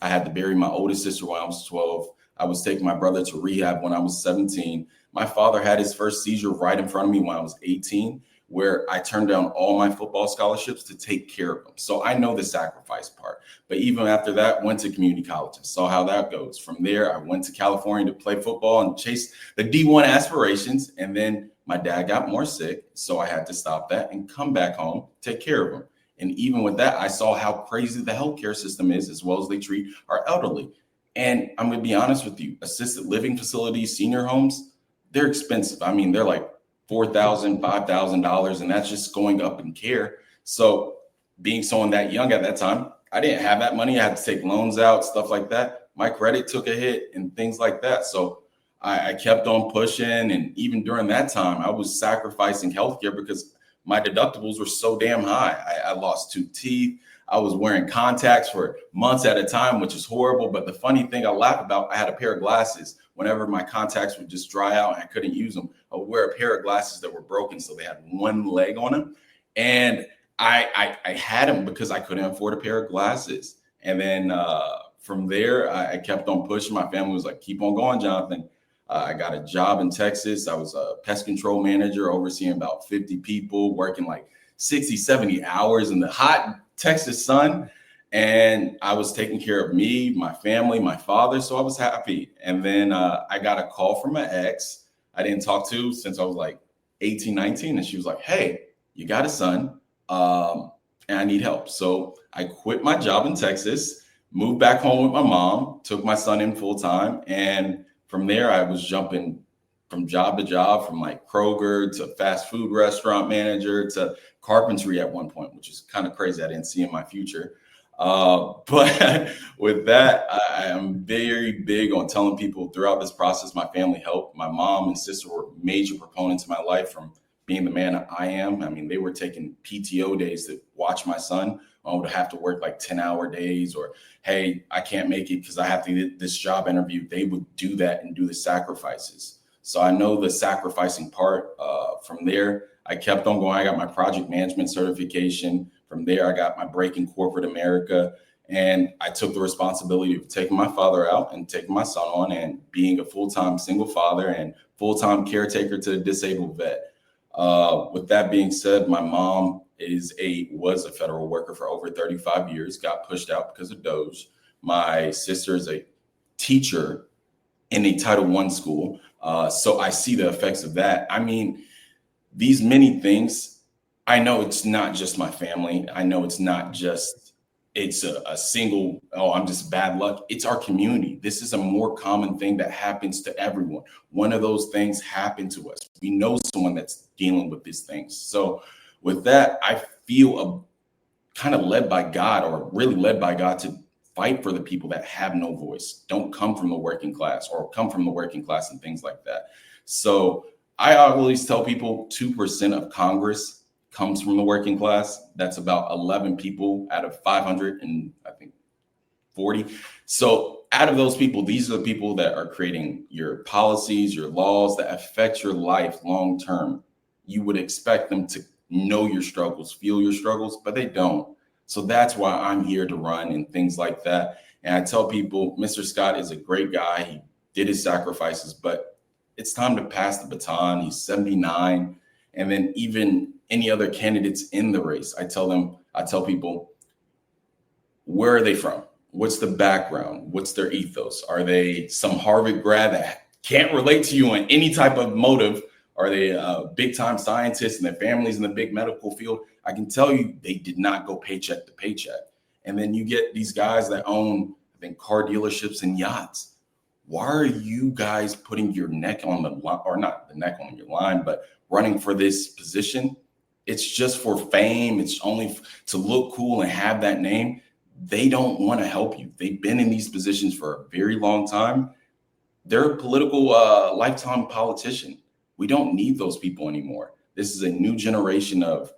had to bury my oldest sister when I was 12. I was taking my brother to rehab when I was 17. My father had his first seizure right in front of me when I was 18, where I turned down all my football scholarships to take care of him. So I know the sacrifice part. But even after that, went to community college and saw how that goes. From there, I went to California to play football and chase the D1 aspirations. And then my dad got more sick, so I had to stop that and come back home, take care of him. And even with that, I saw how crazy the healthcare system is, as well as they treat our elderly. And I'm going to be honest with you, assisted living facilities, senior homes, they're expensive. I mean, they're like $4,000, $5,000, and that's just going up in care. So being someone that young at that time, I didn't have that money. I had to take loans out, stuff like that. My credit took a hit and things like that. So I kept on pushing. And even during that time, I was sacrificing healthcare because my deductibles were so damn high. I lost 2 teeth. I was wearing contacts for months at a time, which is horrible. But the funny thing I laugh about, I had a pair of glasses. Whenever my contacts would just dry out and I couldn't use them, I would wear a pair of glasses that were broken, so they had one leg on them. And I had them because I couldn't afford a pair of glasses. And then from there, I kept on pushing. My family was like, keep on going, Jonathan. I got a job in Texas. I was a pest control manager, overseeing about 50 people, working like 60, 70 hours in the hot Texas sun. And I was taking care of me, my family, my father. So I was happy. And then I got a call from my ex I didn't talk to since I was like 18, 19. And she was like, hey, you got a son and I need help. So I quit my job in Texas, moved back home with my mom, took my son in full time. And from there, I was jumping from job to job, from like Kroger to fast food restaurant manager to carpentry at one point, which is kind of crazy. I didn't see in my future. But with that, I am very big on telling people throughout this process, my family helped. My mom and sister were major proponents in my life from being the man I am. I mean, they were taking PTO days to watch my son. I would have to work like 10-hour days, or, hey, I can't make it because I have to get this job interview. They would do that and do the sacrifices. So I know the sacrificing part. From there, I kept on going. I got my project management certification. From there, I got my break in corporate America. And I took the responsibility of taking my father out and taking my son on and being a full-time single father and full-time caretaker to a disabled vet. With that being said, my mom was a federal worker for over 35 years, got pushed out because of Doge. My sister is a teacher in a Title I school. So I see the effects of that. I mean, these many things, I know it's not just my family. I know it's not just, it's a single, oh, I'm just bad luck. It's our community. This is a more common thing that happens to everyone. One of those things happened to us. We know someone that's dealing with these things. So with that, I feel kind of led by God, or really led by God, to fight for the people that have no voice, don't come from the working class, or come from the working class and things like that. So I always tell people 2% of Congress comes from the working class. That's about 11 people out of 540. So out of those people, these are the people that are creating your policies, your laws that affect your life long term. you would expect them to know your struggles, feel your struggles, but they don't. So that's why I'm here to run and things like that. And I tell people, Mr. Scott is a great guy. He did his sacrifices, but it's time to pass the baton. He's 79. And then even any other candidates in the race, I tell people, where are they from? What's the background? What's their ethos? Are they some Harvard grad that can't relate to you on any type of motive? Are they big time scientists and their families in the big medical field? I can tell you they did not go paycheck to paycheck. And then you get these guys that own, I think, car dealerships and yachts. Why are you guys putting your neck on the line, or not the neck on your line, but running for this position? It's just for fame. It's only to look cool and have that name. They don't want to help you. They've been in these positions for a very long time. They're a political lifetime politician. We don't need those people anymore. This is a new generation of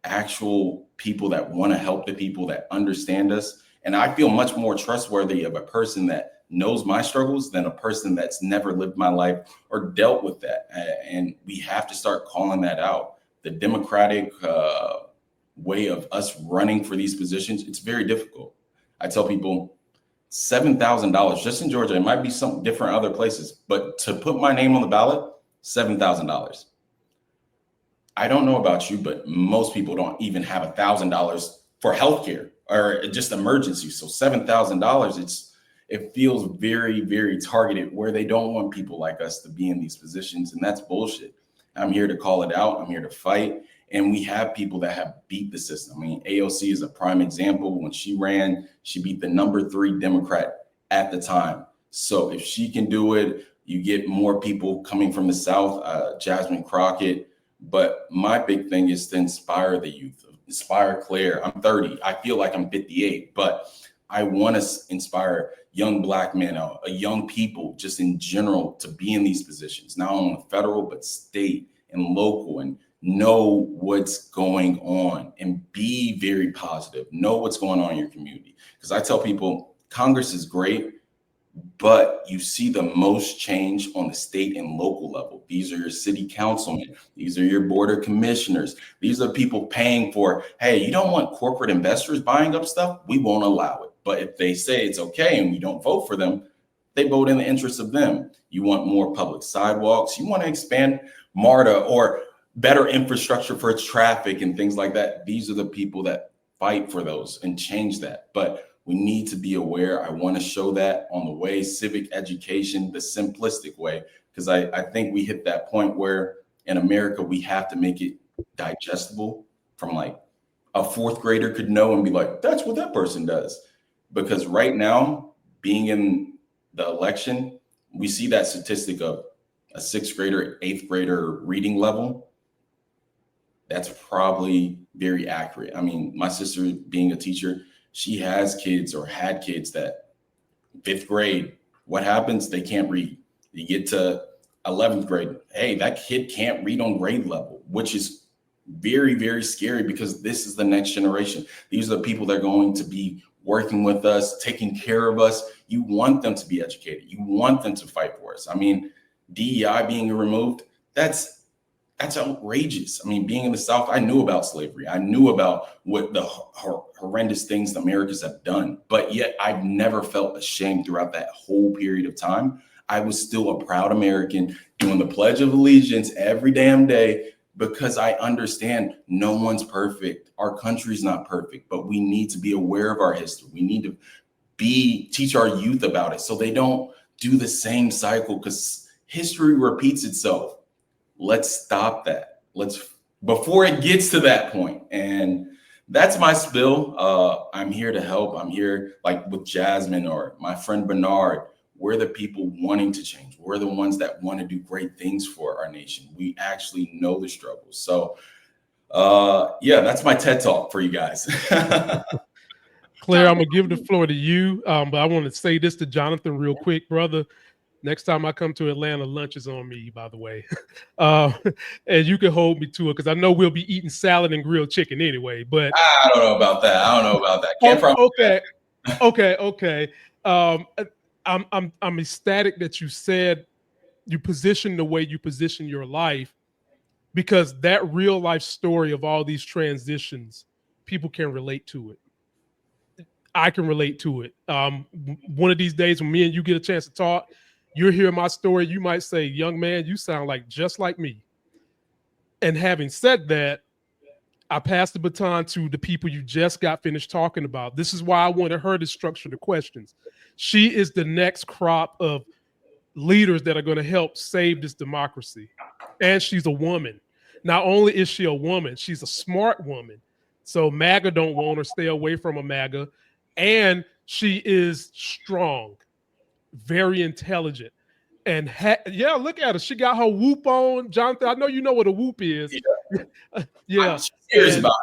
actual people that want to help the people, that understand us. And I feel much more trustworthy of a person that knows my struggles than a person that's never lived my life or dealt with that. And we have to start calling that out. The Democratic way of us running for these positions, it's very difficult. I tell people $7,000 just in Georgia. It might be some different other places, but to put my name on the ballot, $7,000. I don't know about you, but most people don't even have $1,000 for healthcare or just emergency. So $7,000, it feels very, very targeted, where they don't want people like us to be in these positions, and that's bullshit. I'm here to call it out. I'm here to fight. And we have people that have beat the system. I mean, AOC is a prime example. When she ran, she beat the number 3 Democrat at the time. So if she can do it, you get more people coming from the South, Jasmine Crockett. But my big thing is to inspire the youth, inspire Claire. I'm 30. I feel like I'm 58, but I want to inspire young Black men, young people just in general, to be in these positions, not only federal, but state and local, and know what's going on and be very positive. Know what's going on in your community. Because I tell people, Congress is great, but you see the most change on the state and local level. These are your city councilmen. These are your board of commissioners. These are people paying for, hey, you don't want corporate investors buying up stuff? We won't allow it. But if they say it's okay and we don't vote for them, they vote in the interest of them. You want more public sidewalks. You want to expand MARTA or better infrastructure for traffic and things like that. These are the people that fight for those and change that. But we need to be aware. I want to show that on the way, civic education, the simplistic way, because I think we hit that point where in America, we have to make it digestible from like a 4th grader could know and be like, that's what that person does. Because right now, being in the election, we see that statistic of a 6th grader, 8th grader reading level. That's probably very accurate. I mean, my sister being a teacher, she has kids or had kids that 5th grade, what happens? They can't read. You get to 11th grade. Hey, that kid can't read on grade level, which is very, very scary, because this is the next generation. These are the people that are going to be working with us, taking care of us. You want them to be educated. You want them to fight for us. I mean, DEI being removed, that's outrageous. I mean, being in the South, I knew about slavery. I knew about what the horrendous things the Americans have done, but yet I've never felt ashamed throughout that whole period of time. I was still a proud American doing the Pledge of Allegiance every damn day, because I understand no one's perfect. Our country's not perfect, but we need to be aware of our history. We need to teach our youth about it so they don't do the same cycle, because history repeats itself. Let's stop that. Before it gets to that point. And that's my spill. I'm here to help. I'm here, like with Jasmine or my friend Bernard. We're the people wanting to change. We're the ones that want to do great things for our nation. We actually know the struggles. So yeah, that's my TED Talk for you guys. Claire, I'm gonna give the floor to you. But I want to say this to Jonathan real quick, brother. Next time I come to Atlanta, lunch is on me, by the way. And you can hold me to it, because I know we'll be eating salad and grilled chicken anyway. But I don't know about that. Can't promise that. Okay. I'm ecstatic that you said you position the way you position your life because that real life story of all these transitions, people can relate to it. I can relate to it. One of these days when me and you get a chance to talk, you'll hear my story. You might say, young man, you sound like just like me. And having said that, I pass the baton to the people you just got finished talking about. This is why I wanted her to structure the questions. She is the next crop of leaders that are going to help save this democracy. And she's a woman. Not only is she a woman, she's a smart woman. So MAGA don't want her, stay away from a MAGA. And she is strong, very intelligent. And yeah, look at her. She got her whoop on. Jonathan, I know you know what a whoop is. Yeah. I'm serious about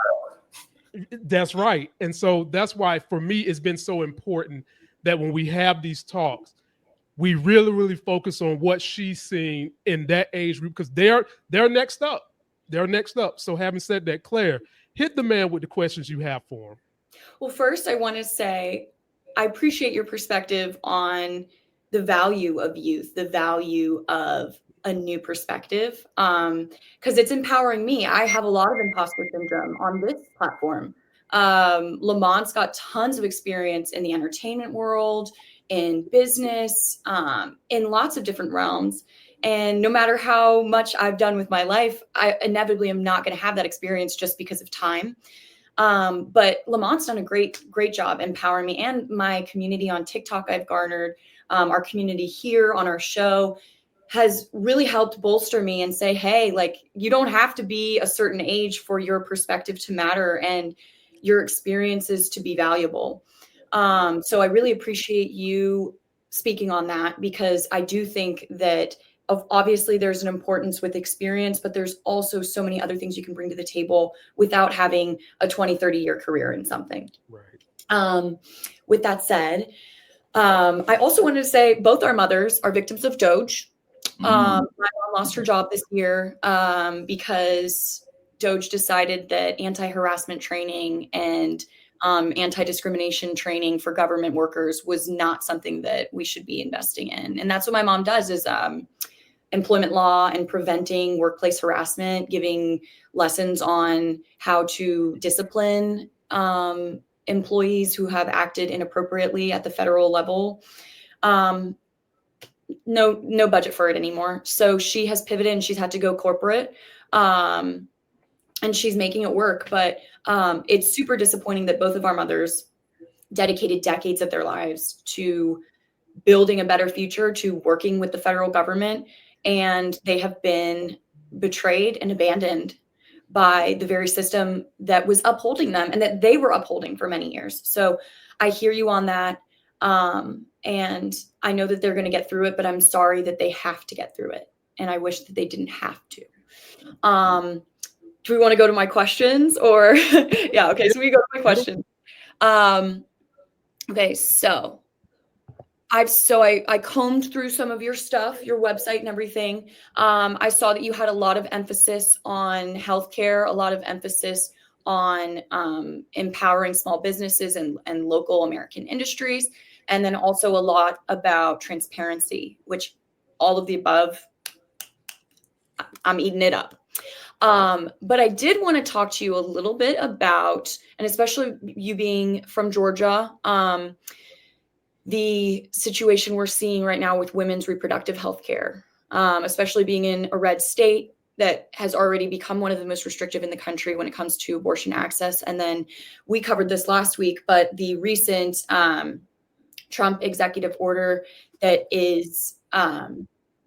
her. That's right. And so that's why for me it's been so important that when we have these talks, we really, really focus on what she's seeing in that age group, because they're next up. They're next up. So having said that, Claire, hit the man with the questions you have for him. Well, first, I want to say I appreciate your perspective on the value of youth, the value of a new perspective, because it's empowering me. I have a lot of imposter syndrome on this platform. Lamont's got tons of experience in the entertainment world, in business, in lots of different realms. And no matter how much I've done with my life, I inevitably am not going to have that experience just because of time. But Lamont's done a great job empowering me and my community on TikTok. I've garnered our community here on our show has really helped bolster me and say, hey, like, you don't have to be a certain age for your perspective to matter and your experiences to be valuable. So I really appreciate you speaking on that, because I do think that obviously there's an importance with experience, but there's also so many other things you can bring to the table without having a 20, 30-year career in something. Right. With that said, I also wanted to say both our mothers are victims of Doge. My mom lost her job this year because Doge decided that anti-harassment training and anti-discrimination training for government workers was not something that we should be investing in. And that's what my mom does, is employment law and preventing workplace harassment, giving lessons on how to discipline employees who have acted inappropriately at the federal level. No budget for it anymore. So she has pivoted and she's had to go corporate. And she's making it work. But it's super disappointing that both of our mothers dedicated decades of their lives to building a better future, to working with the federal government, and they have been betrayed and abandoned by the very system that was upholding them and that they were upholding for many years. So I hear you on that. And I know that they're going to get through it, but I'm sorry that they have to get through it. And I wish that they didn't have to. Do we want to go to my questions or? Yeah. Okay. So we go to my questions. Okay. So I combed through some of your stuff, your website and everything. I saw that you had a lot of emphasis on healthcare, a lot of emphasis on empowering small businesses and local American industries, and then also a lot about transparency, which all of the above, I'm eating it up. But I did want to talk to you a little bit about, and especially you being from Georgia, the situation we're seeing right now with women's reproductive health care, especially being in a red state that has already become one of the most restrictive in the country when it comes to abortion access. And then we covered this last week, but the recent Trump executive order that is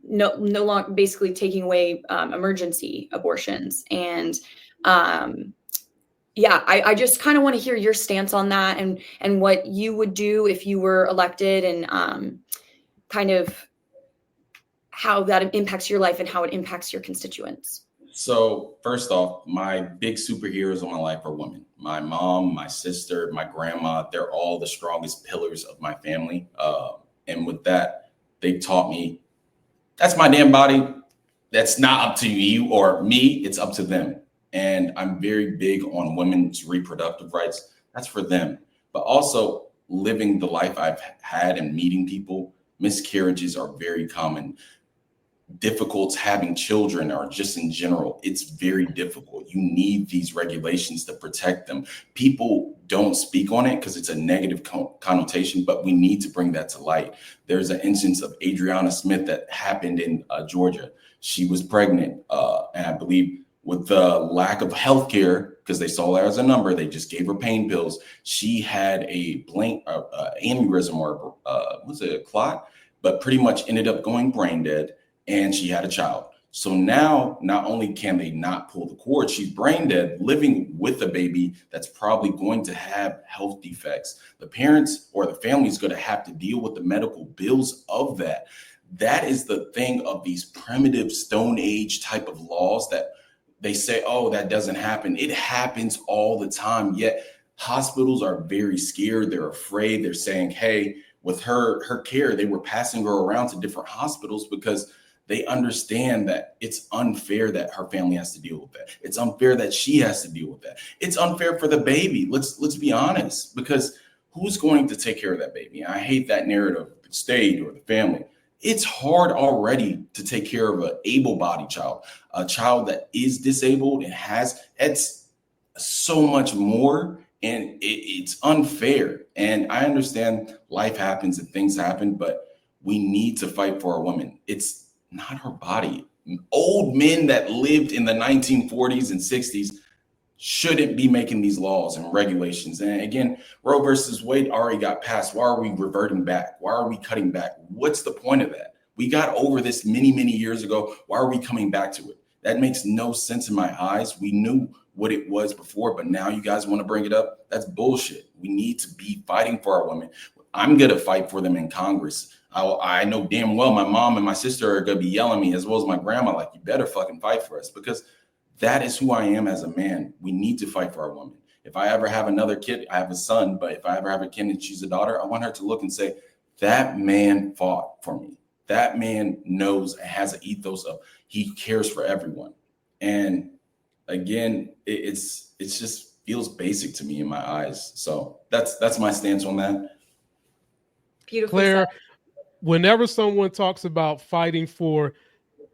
no longer basically taking away emergency abortions. And I just kind of want to hear your stance on that and what you would do if you were elected, and kind of how that impacts your life and how it impacts your constituents. So first off, my big superheroes in my life are women. My mom, my sister, my grandma, they're all the strongest pillars of my family. And with that, they taught me that's my damn body. That's not up to you or me. It's up to them. And I'm very big on women's reproductive rights. That's for them. But also living the life I've had and meeting people, miscarriages are very common. difficult having children, or just in general, it's very difficult. You need these regulations to protect them. People don't speak on it because it's a negative connotation, but we need to bring that to light. There's an instance of Adriana Smith that happened in Georgia. She was pregnant, and I believe with the lack of health care, because they saw her as a number, they just gave her pain pills. She had a aneurysm, or was it a clot, but pretty much ended up going brain dead. And she had a child. So now, not only can they not pull the cord, she's brain dead, living with a baby that's probably going to have health defects. The parents or the family is going to have to deal with the medical bills of that. That is the thing of these primitive Stone Age type of laws that they say, oh, that doesn't happen. It happens all the time. Yet hospitals are very scared. They're afraid. They're saying, hey, with her care, they were passing her around to different hospitals because they understand that it's unfair that her family has to deal with that. It's unfair that she has to deal with that. It's unfair for the baby. Let's be honest, because who's going to take care of that baby? I hate that narrative, the state or the family. It's hard already to take care of an able-bodied child, a child that is disabled and it's so much more, and it's unfair. And I understand life happens and things happen, but we need to fight for our women. It's not her body. Old men that lived in the 1940s and 60s shouldn't be making these laws and regulations. And again, Roe versus Wade already got passed. Why are we reverting back? Why are we cutting back? What's the point of that? We got over this many, many years ago. Why are we coming back to it? That makes no sense in my eyes. We knew what it was before, but now you guys want to bring it up? That's bullshit. We need to be fighting for our women. I'm going to fight for them in Congress. I know damn well my mom and my sister are going to be yelling at me, as well as my grandma, like, you better fucking fight for us, because that is who I am as a man. We need to fight for our women. If I ever have another kid, I have a son, but if I ever have a kid and she's a daughter, I want her to look and say, that man fought for me. That man knows and has an ethos of he cares for everyone. And again, it's just feels basic to me in my eyes. So that's my stance on that. Beautiful. Claire, whenever someone talks about fighting for,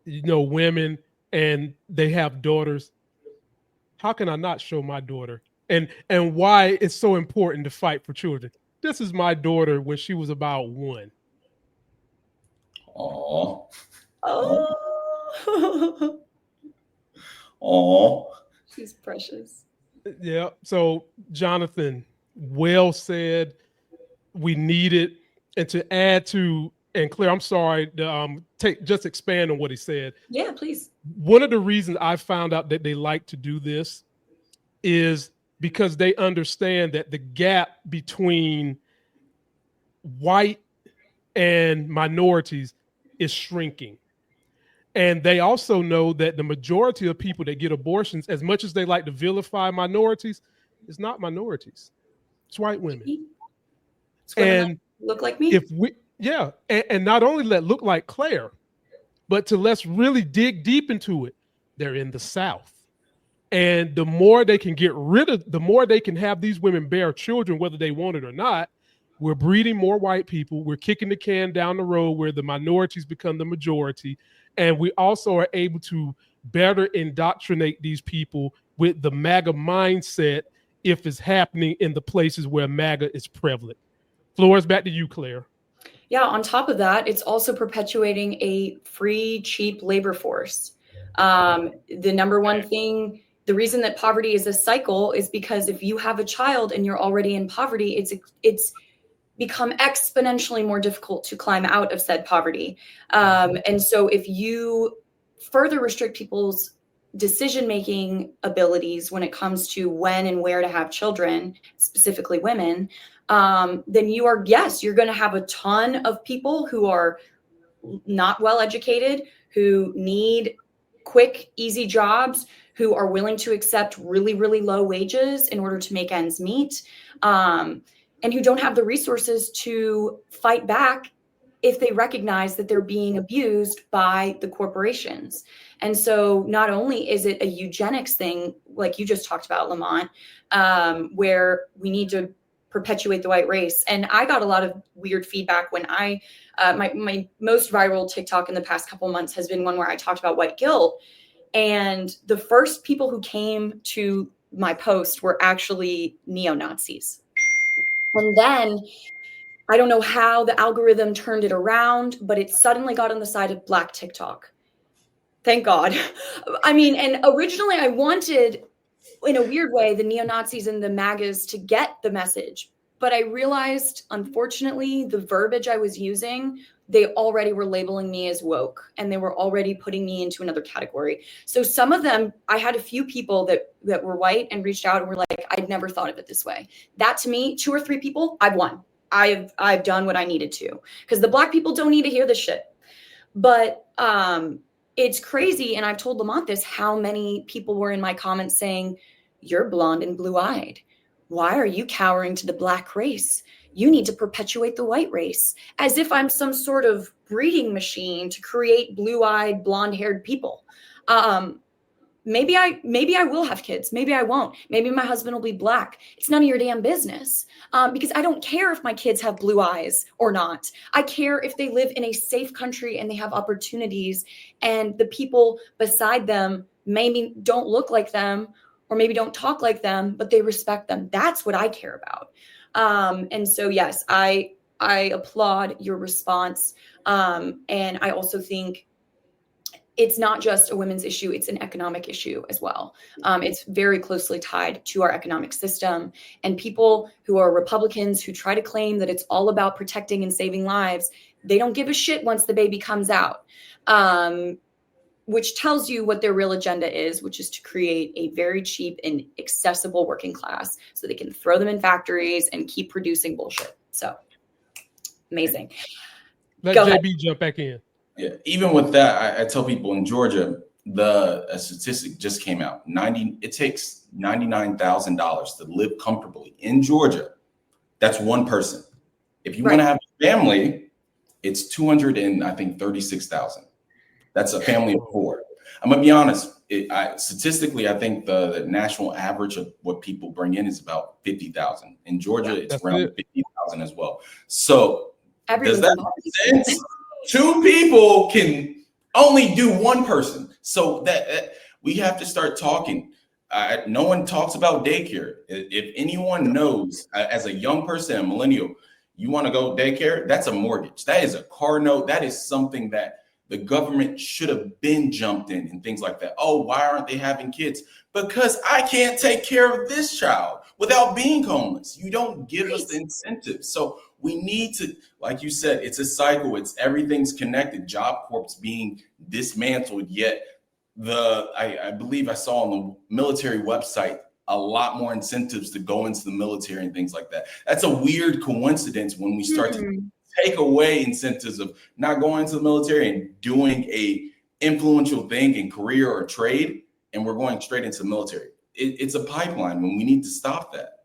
women and they have daughters, how can I not show my daughter and why it's so important to fight for children? This is my daughter when she was about 1. Aww. Oh. Aww. She's precious. Yeah. So, Jonathan, well said. We need it. And to add to, and Claire, I'm sorry, just expand on what he said. Yeah, please. One of the reasons I found out that they like to do this is because they understand that the gap between white and minorities is shrinking. And they also know that the majority of people that get abortions, as much as they like to vilify minorities, is not minorities. It's white women. It's women that look like me. And not only let look like Claire, but let's really dig deep into it. They're in the South. And the more they can the more they can have these women bear children, whether they want it or not, we're breeding more white people. We're kicking the can down the road where the minorities become the majority. And we also are able to better indoctrinate these people with the MAGA mindset if it's happening in the places where MAGA is prevalent. Floor is back to you, Claire. Yeah, on top of that, it's also perpetuating a free, cheap labor force. The number one thing, the reason that poverty is a cycle is because if you have a child and you're already in poverty, it's become exponentially more difficult to climb out of said poverty. And so if you further restrict people's decision-making abilities when it comes to when and where to have children, specifically women, then you're going to have a ton of people who are not well educated, who need quick, easy jobs, who are willing to accept really, really low wages in order to make ends meet, and who don't have the resources to fight back if they recognize that they're being abused by the corporations. And so not only is it a eugenics thing, like you just talked about, Lamont, where we need to perpetuate the white race. And I got a lot of weird feedback when I my most viral TikTok in the past couple months has been one where I talked about white guilt. And the first people who came to my post were actually neo-Nazis. And then I don't know how the algorithm turned it around, but it suddenly got on the side of Black TikTok. Thank God. I mean, and originally I wanted, in a weird way, the neo-Nazis and the MAGAs to get the message. But I realized, unfortunately, the verbiage I was using, they already were labeling me as woke, and they were already putting me into another category. So some of them, I had a few people that were white and reached out and were like, I'd never thought of it this way. That to me, 2 or 3 people, I've won. I've done what I needed to, because the Black people don't need to hear this shit. But it's crazy, and I've told Lamont this, how many people were in my comments saying, you're blonde and blue-eyed. Why are you cowering to the Black race? You need to perpetuate the white race, as if I'm some sort of breeding machine to create blue-eyed, blonde-haired people. Maybe I will have kids. Maybe I won't. Maybe my husband will be Black. It's none of your damn business. Because I don't care if my kids have blue eyes or not. I care if they live in a safe country and they have opportunities, and the people beside them maybe don't look like them or maybe don't talk like them, but they respect them. That's what I care about. And so, yes, I applaud your response. And I also think it's not just a women's issue, it's an economic issue as well. It's very closely tied to our economic system. And people who are Republicans who try to claim that it's all about protecting and saving lives, they don't give a shit once the baby comes out, which tells you what their real agenda is, which is to create a very cheap and accessible working class so they can throw them in factories and keep producing bullshit. So, amazing. Let Go JB ahead. jump back in. Yeah, even with that, I tell people in Georgia, a statistic just came out. It takes $99,000 to live comfortably in Georgia. That's one person. If you want to have a family, it's $236,000. That's a family of 4. I'm gonna be honest. Statistically, I think the national average of what people bring in is about 50,000. In Georgia, it's around 50,000 as well. So does that make sense? 2 people can only do one person. So that we have to start talking. No one talks about daycare. If anyone knows, as a young person, a millennial, you want to go daycare, that's a mortgage. That is a car note. That is something that the government should have been jumped in and things like that. Oh, why aren't they having kids? Because I can't take care of this child without being homeless. You don't give us the incentive. So we need to, like you said, it's a cycle. It's everything's connected. Job Corps being dismantled, yet I believe I saw on the military website a lot more incentives to go into the military and things like that. That's a weird coincidence when we start to take away incentives of not going into the military and doing a influential thing in career or trade, and we're going straight into the military. It's a pipeline when we need to stop that.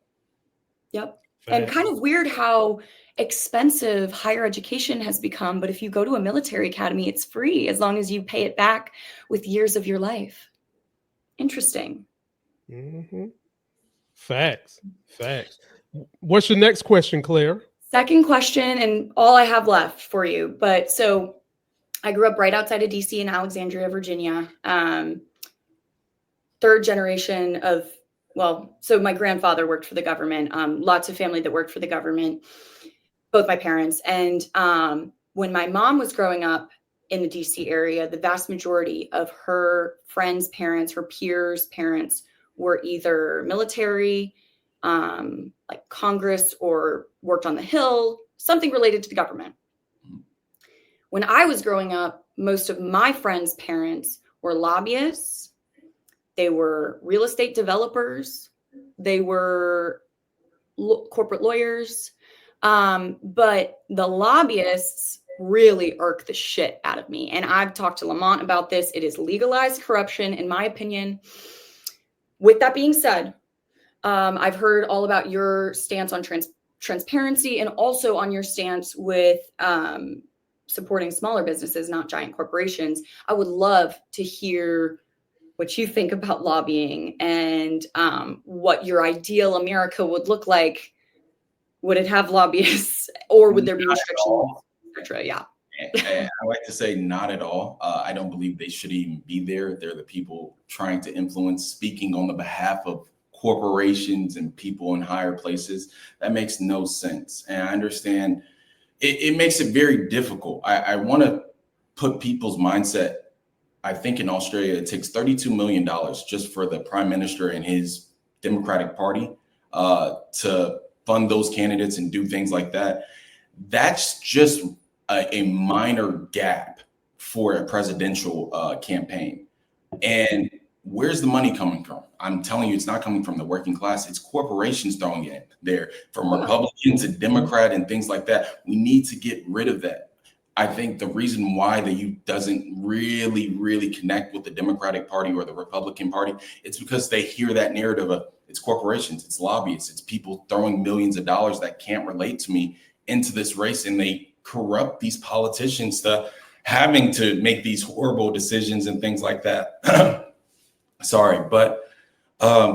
Yep. And kind of weird how expensive higher education has become. But if you go to a military academy, it's free as long as you pay it back with years of your life. Interesting. Mm-hmm. Facts. What's your next question, Claire? Second question, and all I have left for you. But so I grew up right outside of DC in Alexandria, Virginia. 3rd generation of, so my grandfather worked for the government. Lots of family that worked for the government, both my parents. And when my mom was growing up in the DC area, the vast majority of her friends' parents, her peers' parents were either military, like Congress, or worked on the Hill, something related to the government. When I was growing up, most of my friends' parents were lobbyists. They were real estate developers. They were corporate lawyers. But the lobbyists really irk the shit out of me. And I've talked to Lamont about this. It is legalized corruption, in my opinion. With that being said, I've heard all about your stance on transparency, and also on your stance with supporting smaller businesses, not giant corporations. I would love to hear what you think about lobbying, and what your ideal America would look like. Would it have lobbyists, or would there be restrictions? etc. Yeah. And I like to say not at all. I don't believe they should even be there. They're the people trying to influence, speaking on the behalf of corporations and people in higher places. That makes no sense. And I understand it makes it very difficult. I want to put people's mindset. I think in Australia, it takes $32 million just for the prime minister and his Democratic Party to fund those candidates and do things like that. That's just a minor gap for a presidential campaign. And where's the money coming from? I'm telling you, it's not coming from the working class. It's corporations throwing it there, from Republican to Democrat and things like that. We need to get rid of that. I think the reason why the youth doesn't really connect with the Democratic Party or the Republican Party, it's because they hear that narrative of it's corporations, it's lobbyists, it's people throwing millions of dollars that can't relate to me into this race, and they corrupt these politicians to having to make these horrible decisions and things like that. Sorry, but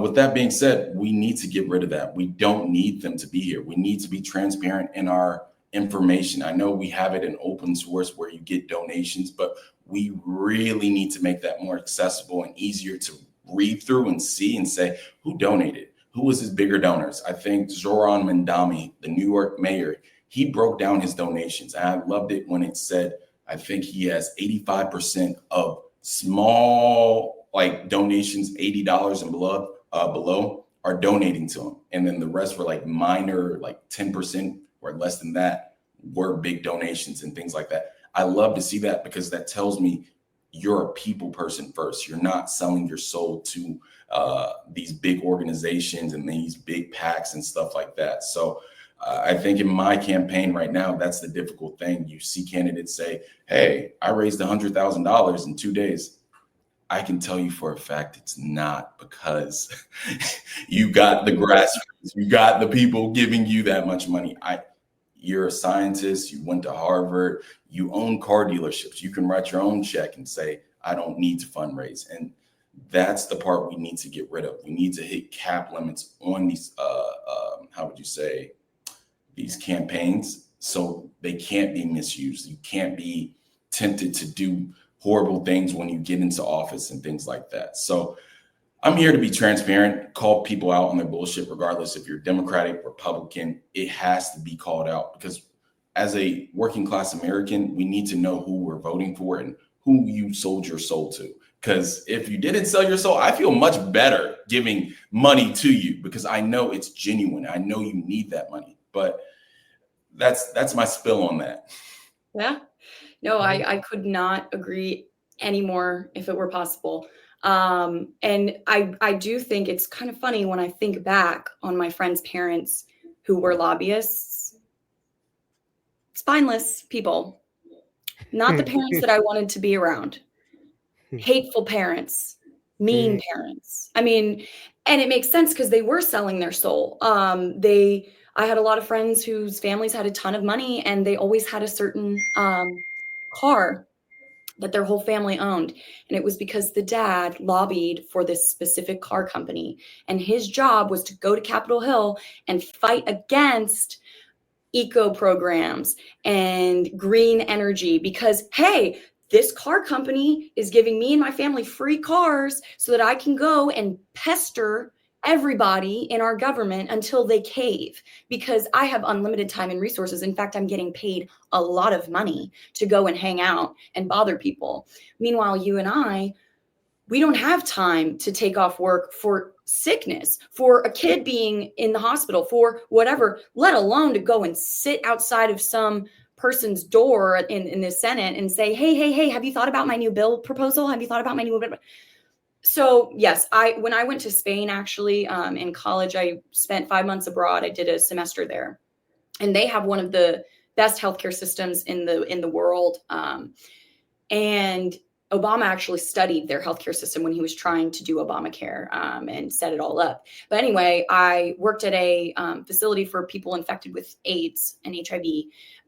with that being said, we need to get rid of that. We don't need them to be here. We need to be transparent in our information. I know we have it in open source where you get donations, but we really need to make that more accessible and easier to read through and see and say who donated, who was his bigger donors. I think Zoran Mandami, the New York mayor, he broke down his donations. I loved it when it said, I think he has 85% of small like donations, $80 and below are donating to him. And then the rest were like minor, like 10% or less than that were big donations and things like that. I love to see that because that tells me you're a people person first. You're not selling your soul to these big organizations and these big PACs and stuff like that. So I think in my campaign right now, that's the difficult thing. You see candidates say, hey, I raised $100,000 in 2 days. I can tell you for a fact it's not, because you got the grassroots, you got the people giving you that much money. You're a scientist, you went to Harvard, you own car dealerships. You can write your own check and say, I don't need to fundraise. And that's the part we need to get rid of. We need to hit cap limits on these, how would you say, these campaigns, so they can't be misused. You can't be tempted to do horrible things when you get into office and things like that. So I'm here to be transparent, call people out on their bullshit, regardless if you're Democratic, Republican. It has to be called out, because as a working class American, we need to know who we're voting for and who you sold your soul to. Because if you didn't sell your soul, I feel much better giving money to you, because I know it's genuine. I know you need that money. But that's my spill on that. Yeah. No, I could not agree anymore if it were possible. And I do think it's kind of funny when I think back on my friends' parents who were lobbyists. Spineless people, not the parents that I wanted to be around. Hateful parents, mean parents. I mean, and it makes sense because they were selling their soul. I had a lot of friends whose families had a ton of money, and they always had a certain car that their whole family owned. And it was because the dad lobbied for this specific car company. And his job was to go to Capitol Hill and fight against eco programs and green energy, because, hey, this car company is giving me and my family free cars so that I can go and pester everybody in our government until they cave, because I have unlimited time and resources. In fact, I'm getting paid a lot of money to go and hang out and bother people. Meanwhile, you and I, we don't have time to take off work for sickness, for a kid being in the hospital, for whatever, let alone to go and sit outside of some person's door in the Senate and say, hey, have you thought about my new bill proposal? Have you thought about my new bill? So yes, when I went to Spain, actually, in college, I spent 5 months abroad. I did a semester there, and they have one of the best healthcare systems in the world. And Obama actually studied their healthcare system when he was trying to do Obamacare and set it all up. But anyway, I worked at a facility for people infected with AIDS and HIV.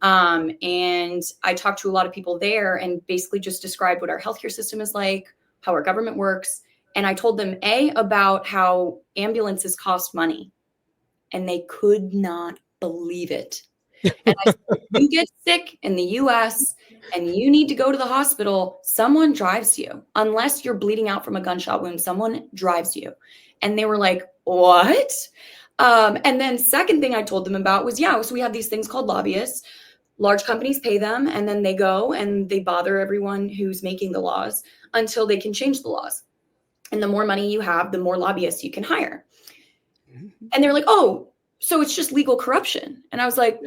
And I talked to a lot of people there and basically just described what our healthcare system is like, how our government works. And I told them, about how ambulances cost money. And they could not believe it. And I said, if you get sick in the US and you need to go to the hospital, someone drives you. Unless you're bleeding out from a gunshot wound, someone drives you. And they were like, what? And then second thing I told them about was, so we have these things called lobbyists. Large companies pay them, and then they go and they bother everyone who's making the laws until they can change the laws. And the more money you have, the more lobbyists you can hire. And they're like, oh, so it's just legal corruption. And I was like,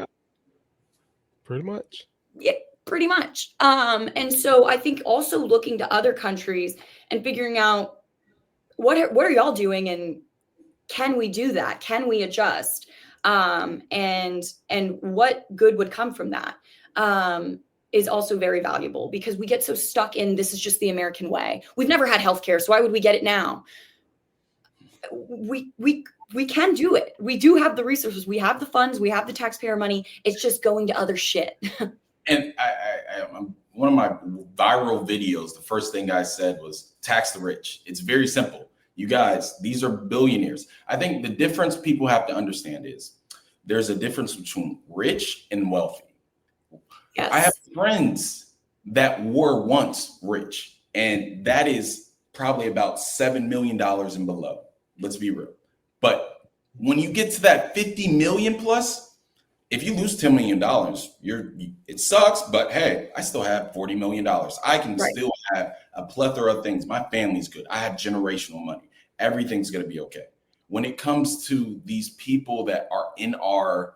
pretty much. Yeah, pretty much. And so I think also looking to other countries and figuring out what are y'all doing, and can we do that? Can we adjust? And what good would come from that is also very valuable, because we get so stuck in this is just the American way. We've never had healthcare, so why would we get it now? We can do it. We do have the resources. We have the funds. We have the taxpayer money. It's just going to other shit. And one of my viral videos, the first thing I said was tax the rich. It's very simple. You guys, these are billionaires. I think the difference people have to understand is there's a difference between rich and wealthy. Yes. I have friends that were once rich, and that is probably about $7 million and below. Let's be real. But when you get to that 50 million plus, if you lose $10 million, it sucks, but hey, I still have $40 million. I can still have a plethora of things. My family's good. I have generational money. Everything's going to be okay. When it comes to these people that are in our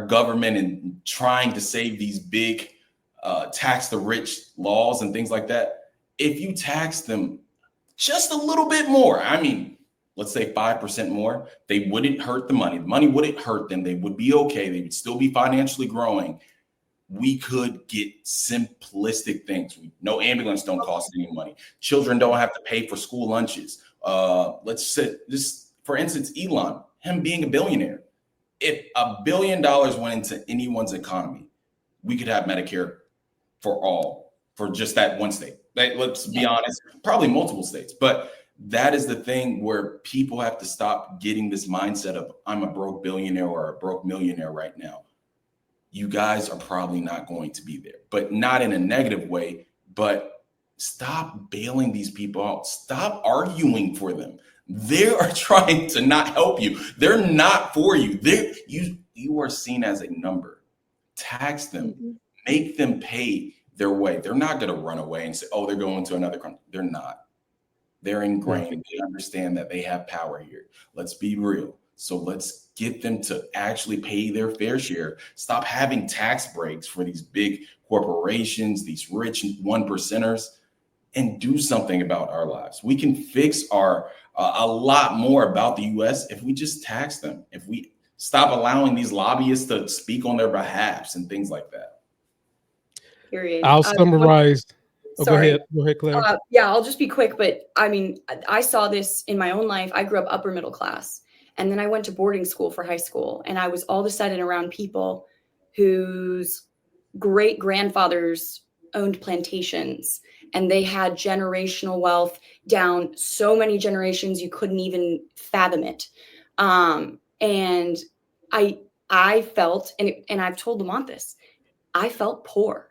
government and trying to save these big tax the rich laws and things like that, if you tax them just a little bit more, I mean, let's say 5% more, they wouldn't hurt the money. The money wouldn't hurt them. They would be okay. They would still be financially growing. We could get simplistic things. No ambulance don't cost any money. Children don't have to pay for school lunches. Let's say this, for instance, Elon, him being a billionaire. If $1 billion went into anyone's economy, we could have Medicare for all, for just that one state. Let's be honest, probably multiple states, but that is the thing where people have to stop getting this mindset of I'm a broke billionaire or a broke millionaire right now. You guys are probably not going to be there, but not in a negative way, but stop bailing these people out. Stop arguing for them. They are trying to not help you. They're not for you. You are seen as a number. Tax them, make them pay their way. They're not going to run away and say, oh, they're going to another country. They're not. They're ingrained. They understand that they have power here. Let's be real. So let's get them to actually pay their fair share. Stop having tax breaks for these big corporations, these rich one percenters, and do something about our lives. We can fix a lot more about the U.S. if we just tax them, if we stop allowing these lobbyists to speak on their behalves and things like that. Period. I'll summarize. Go ahead, Claire. I'll just be quick. But I mean, I saw this in my own life. I grew up upper middle class, and then I went to boarding school for high school. And I was all of a sudden around people whose great grandfathers owned plantations, and they had generational wealth down so many generations you couldn't even fathom it. And I felt, and I've told Lamont this, I felt poor.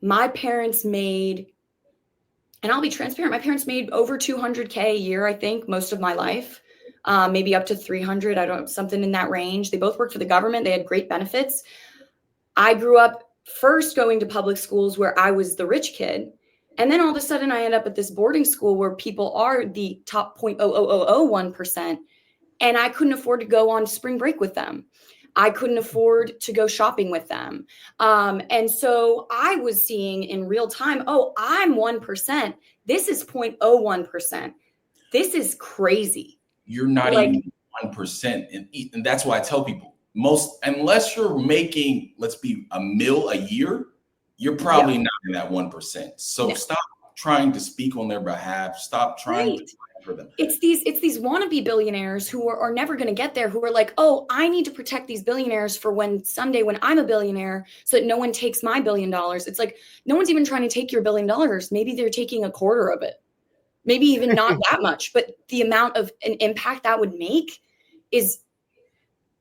My parents made, and I'll be transparent, my parents made over $200K a year, I think, most of my life, maybe up to 300, something in that range. They both worked for the government. They had great benefits. I grew up first going to public schools where I was the rich kid. And then all of a sudden I end up at this boarding school where people are the top 0.0001%. And I couldn't afford to go on spring break with them. I couldn't afford to go shopping with them. And so I was seeing in real time, oh, I'm 1%. This is 0.01%. This is crazy. You're not even 1%. And that's why I tell people, unless you're making, let's be $1 million a year, you're probably not in that 1%. So stop trying to speak on their behalf. Stop trying to fight for them. It's these wannabe billionaires who are never going to get there, who are like, oh, I need to protect these billionaires for someday when I'm a billionaire so that no one takes my $1 billion. It's like, no one's even trying to take your $1 billion. Maybe they're taking a quarter of it. Maybe even not that much, but the amount of an impact that would make is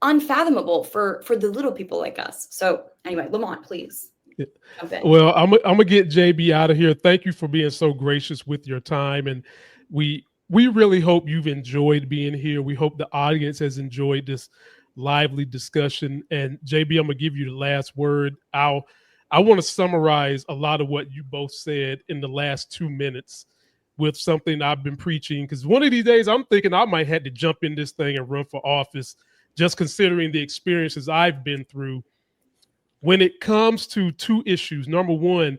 unfathomable for the little people like us. So anyway, Lamont, please. Jump in. Well, I'm gonna get JB out of here. Thank you for being so gracious with your time, and we really hope you've enjoyed being here. We hope the audience has enjoyed this lively discussion. And JB, I'm gonna give you the last word. I want to summarize a lot of what you both said in the last 2 minutes with something I've been preaching, because one of these days I'm thinking I might have to jump in this thing and run for office, just considering the experiences I've been through. When it comes to two issues, number one,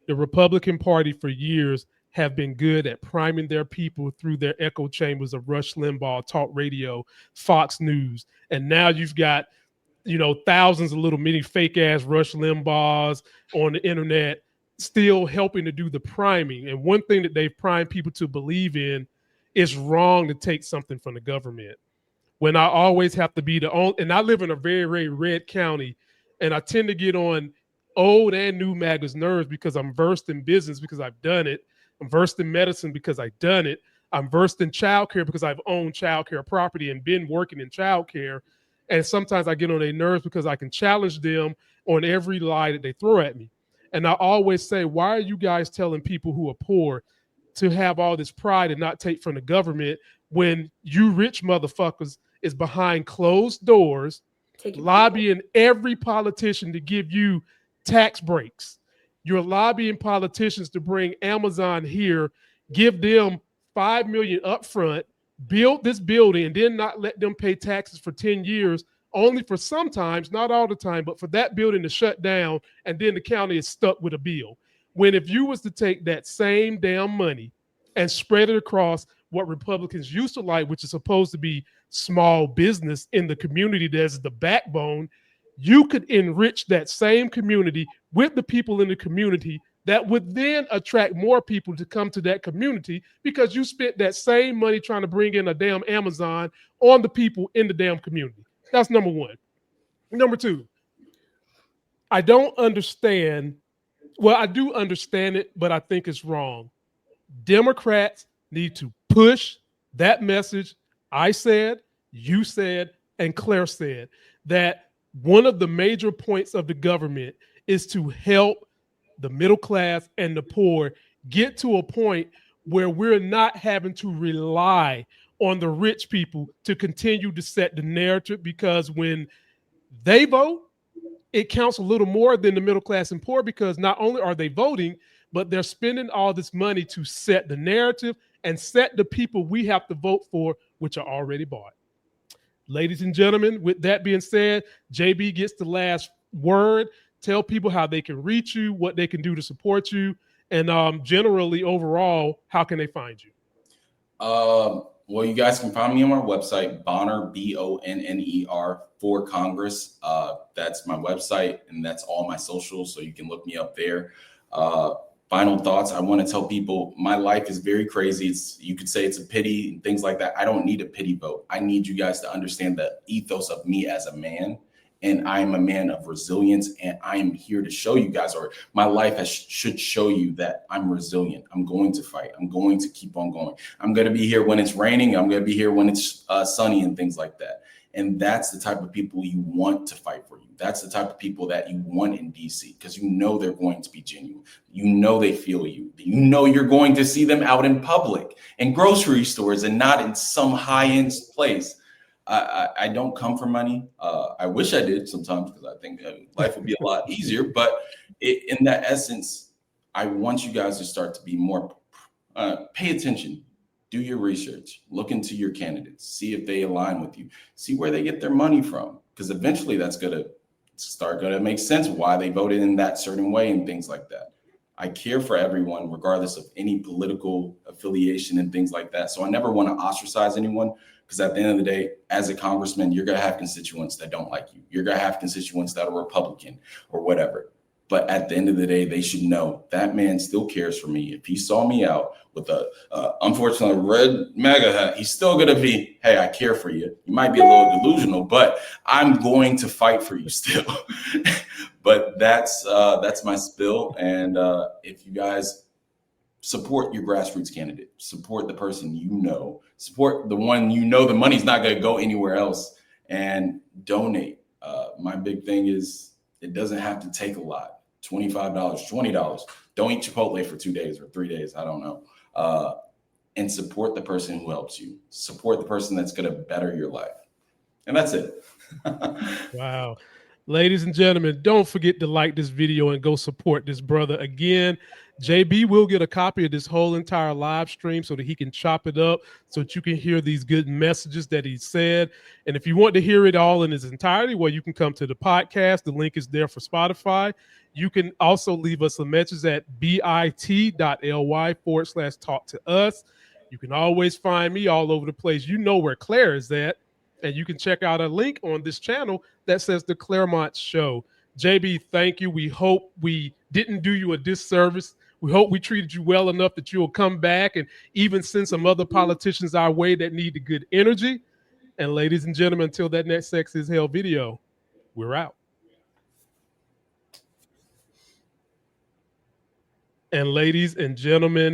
the Republican Party for years have been good at priming their people through their echo chambers of Rush Limbaugh, talk radio, Fox News. And now you've got, thousands of little mini fake ass Rush Limbaughs on the internet still helping to do the priming. And one thing that they've primed people to believe in is wrong to take something from the government. When I always have to be the only, and I live in a very, very red county, and I tend to get on old and new MAGA's nerves because I'm versed in business because I've done it. I'm versed in medicine because I've done it. I'm versed in childcare because I've owned childcare property and been working in childcare. And sometimes I get on their nerves because I can challenge them on every lie that they throw at me. And I always say, why are you guys telling people who are poor to have all this pride and not take from the government when you rich motherfuckers is behind closed doors lobbying every politician to give you tax breaks? You're lobbying politicians to bring Amazon here, give them $5 million upfront, build this building, and then not let them pay taxes for 10 years, only for sometimes, not all the time, but for that building to shut down, and then the county is stuck with a bill. When if you was to take that same damn money and spread it across what Republicans used to like, which is supposed to be small business in the community that's the backbone, you could enrich that same community with the people in the community that would then attract more people to come to that community because you spent that same money trying to bring in a damn Amazon on the people in the damn community. That's number one. Number two, I don't understand. Well, I do understand it, but I think it's wrong. Democrats need to push that message I said, you said, and Claire said, that one of the major points of the government is to help the middle class and the poor get to a point where we're not having to rely on the rich people to continue to set the narrative, because when they vote, it counts a little more than the middle class and poor, because not only are they voting, but they're spending all this money to set the narrative and set the people we have to vote for, which are already bought. Ladies and gentlemen, with that being said, JB gets the last word. Tell people how they can reach you, what they can do to support you, and generally, overall, how can they find you? Well, you guys can find me on my website, Bonner, Bonner for Congress. That's my website, and that's all my socials, so you can look me up there. Final thoughts. I want to tell people my life is very crazy. You could say it's a pity and things like that. I don't need a pity vote. I need you guys to understand the ethos of me as a man. And I am a man of resilience, and I am here to show you guys, or my life should show you that I'm resilient. I'm going to fight. I'm going to keep on going. I'm going to be here when it's raining. I'm going to be here when it's sunny and things like that. And that's the type of people you want to fight for you. That's the type of people that you want in DC, because you know they're going to be genuine. You know they feel you. You know you're going to see them out in public, in grocery stores, and not in some high-end place. I don't come for money. I wish I did sometimes, because I think life would be a lot easier. But in that essence, I want you guys to start to be more, pay attention, do your research, look into your candidates, see if they align with you, see where they get their money from, because eventually that's going to make sense why they voted in that certain way and things like that. I care for everyone, regardless of any political affiliation and things like that. So I never want to ostracize anyone, because at the end of the day, as a congressman, you're going to have constituents that don't like you. You're going to have constituents that are Republican or whatever. But at the end of the day, they should know that man still cares for me. If he saw me out with a, unfortunately, red MAGA hat, he's still going to be, hey, I care for you. You might be a little delusional, but I'm going to fight for you still. But that's my spill. And if you guys support your grassroots candidate, support the person you know, support the one you know the money's not going to go anywhere else, and donate. My big thing is it doesn't have to take a lot. $25, $20. Don't eat Chipotle for 2 days or 3 days. I don't know. And support the person who helps you. Support the person that's going to better your life. And that's it. Wow. Ladies and gentlemen, don't forget to like this video and go support this brother. Again, JB will get a copy of this whole entire live stream so that he can chop it up so that you can hear these good messages that he said. And if you want to hear it all in its entirety, well, you can come to the podcast. The link is there for Spotify. You can also leave us a message at bit.ly/talk to us. You can always find me all over the place. You know where Claire is at. And you can check out a link on this channel that says The Claremont Show. JB, thank you. We hope we didn't do you a disservice. We hope we treated you well enough that you'll come back and even send some other politicians our way that need the good energy. And ladies and gentlemen, until that next Sex is Hell video, we're out. And ladies and gentlemen,